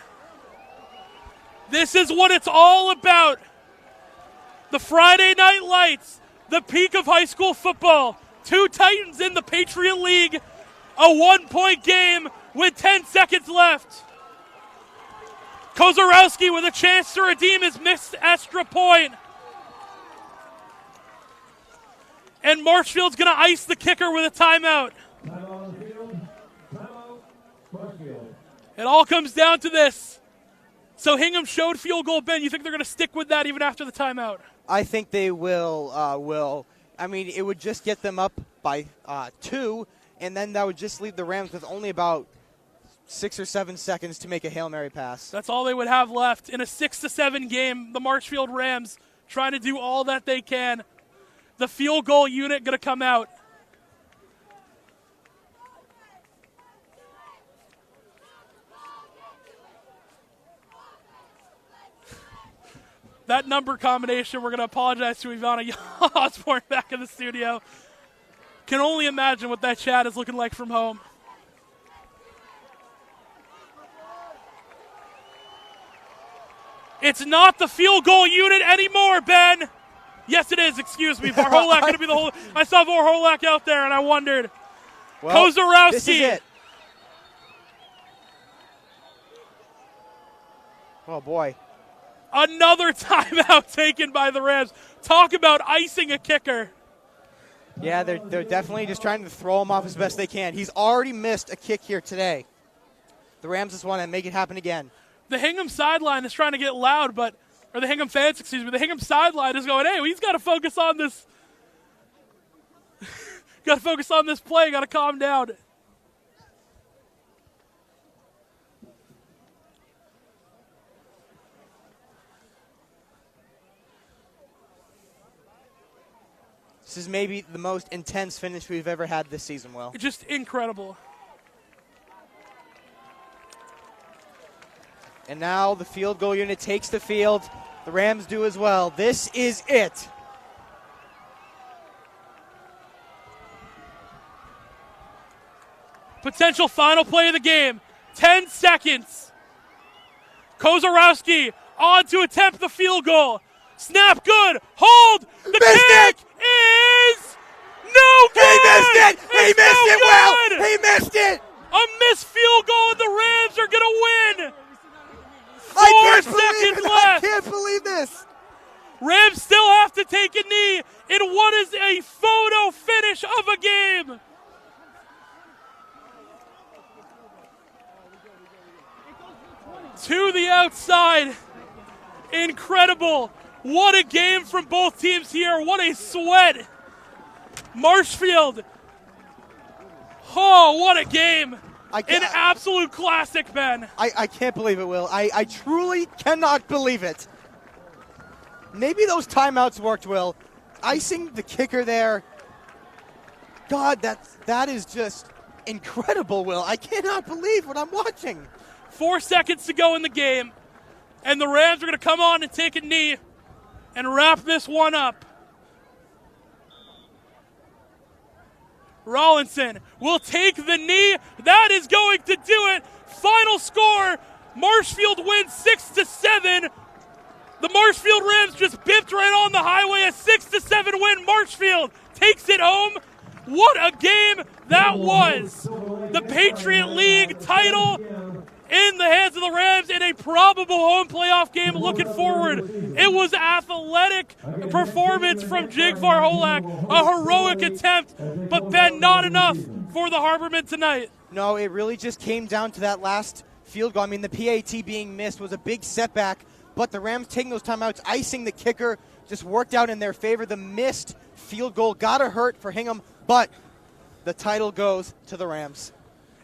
This is what it's all about. The Friday night lights, the peak of high school football. 2 Titans in the Patriot League. A 1-point game with 10 seconds left. Kozarowski with a chance to redeem his missed extra point. And Marshfield's going to ice the kicker with a timeout. It all comes down to this. So Hingham showed field goal, Ben. You think they're going to stick with that even after the timeout? I think they will. I mean, it would just get them up by 2, and then that would just leave the Rams with only about 6 or 7 seconds to make a Hail Mary pass. That's all they would have left. In a 6-7 game, the Marshfield Rams trying to do all that they can. The field goal unit going to come out. That number combination, we're going to apologize to Yvana Osborne back in the studio. Can only imagine what that chat is looking like from home. It's not the field goal unit anymore, Ben. Yes, it is. Excuse me. Varholak going to be the whole. I saw Varholak out there, and I wondered. Well, Kozarowski. This is it. Oh, boy. Another timeout taken by the Rams. Talk about icing a kicker. Yeah, they're definitely just trying to throw him off as best they can. He's already missed a kick here today. The Rams just want to make it happen again. The Hingham sideline is trying to get loud, or the Hingham fans, excuse me, the Hingham sideline is going, hey, he's got to focus on this. Got to focus on this play, got to calm down. This is maybe the most intense finish we've ever had this season, Will. Just incredible. And now the field goal unit takes the field. The Rams do as well. This is it. Potential final play of the game. 10 seconds. Kozarowski on to attempt the field goal. Snap good. Hold. The kick is no good. He missed it. He It's missed no it, Will. good. He missed it. A missed field goal and the Rams are going to win. I 4 seconds left. I can't believe this. Rams still have to take a knee in what is a photo finish of a game. To the outside. Incredible. What a game from both teams here. What a sweat. Marshfield. Oh, what a game. An absolute classic, Ben. I can't believe it, Will. I truly cannot believe it. Maybe those timeouts worked, Will. Icing the kicker there. God, that is just incredible, Will. I cannot believe what I'm watching. 4 seconds to go in the game, and the Rams are going to come on and take a knee and wrap this one up. Rollinson will take the knee. That is going to do it. Final score, Marshfield wins 6-7. The Marshfield Rams just bipped right on the highway. A 6-7 win. Marshfield takes it home. What a game that was. The Patriot League title in the hands of the Rams in a probable home playoff game. Looking forward, it was athletic performance from Jake Varholak, a heroic attempt, but Ben, not enough for the Harbormen tonight. No, it really just came down to that last field goal. I mean, the PAT being missed was a big setback, but the Rams taking those timeouts, icing the kicker, just worked out in their favor. The missed field goal gotta hurt for Hingham, but the title goes to the Rams.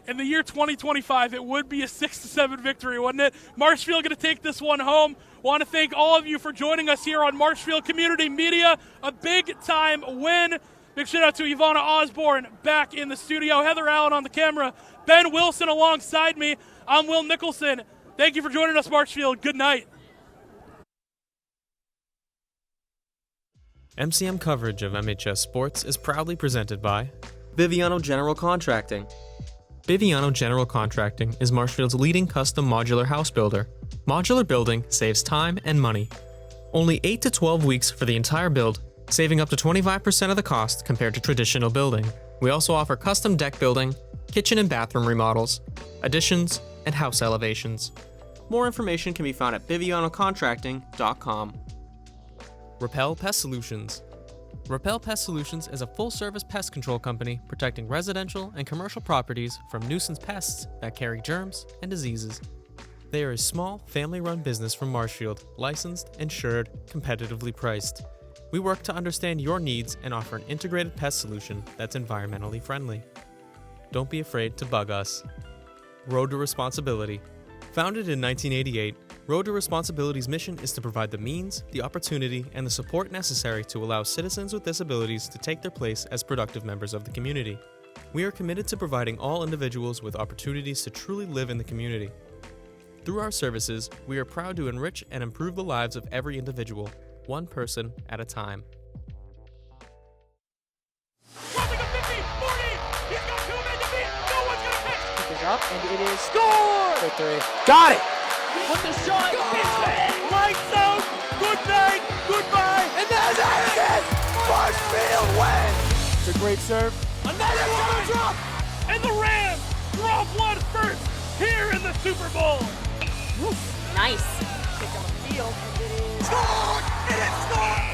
In the year 2025, it would be a 6-7 victory, wouldn't it? Marshfield going to take this one home. Want to thank all of you for joining us here on Marshfield Community Media. A big-time win. Big shout-out to Yvana Osborne back in the studio. Heather Allen on the camera. Ben Wilson alongside me. I'm Will Nicholson. Thank you for joining us, Marshfield. Good night. MCM coverage of MHS sports is proudly presented by Biviano General Contracting. Biviano General Contracting is Marshfield's leading custom modular house builder. Modular building saves time and money. Only 8 to 12 weeks for the entire build, saving up to 25% of the cost compared to traditional building. We also offer custom deck building, kitchen and bathroom remodels, additions, and house elevations. More information can be found at bivianocontracting.com. Repel Pest Solutions. Repel Pest Solutions is a full-service pest control company protecting residential and commercial properties from nuisance pests that carry germs and diseases. They are a small, family-run business from Marshfield, licensed, insured, competitively priced. We work to understand your needs and offer an integrated pest solution that's environmentally friendly. Don't be afraid to bug us. Road to Responsibility. Founded in 1988, Road to Responsibility's mission is to provide the means, the opportunity, and the support necessary to allow citizens with disabilities to take their place as productive members of the community. We are committed to providing all individuals with opportunities to truly live in the community. Through our services, we are proud to enrich and improve the lives of every individual, one person at a time. Crossing a 50, 40, he's got 2 men to beat, no one's going to catch. Kick is up, and it is score! For 3. Got it! With the shot, it's in. Lights out, good night, goodbye. And that's it! Marshfield wins! It's a great serve. Another one drop, and the Rams drop one first here in the Super Bowl. Nice. Kick on the field, and it is Score! It is scored!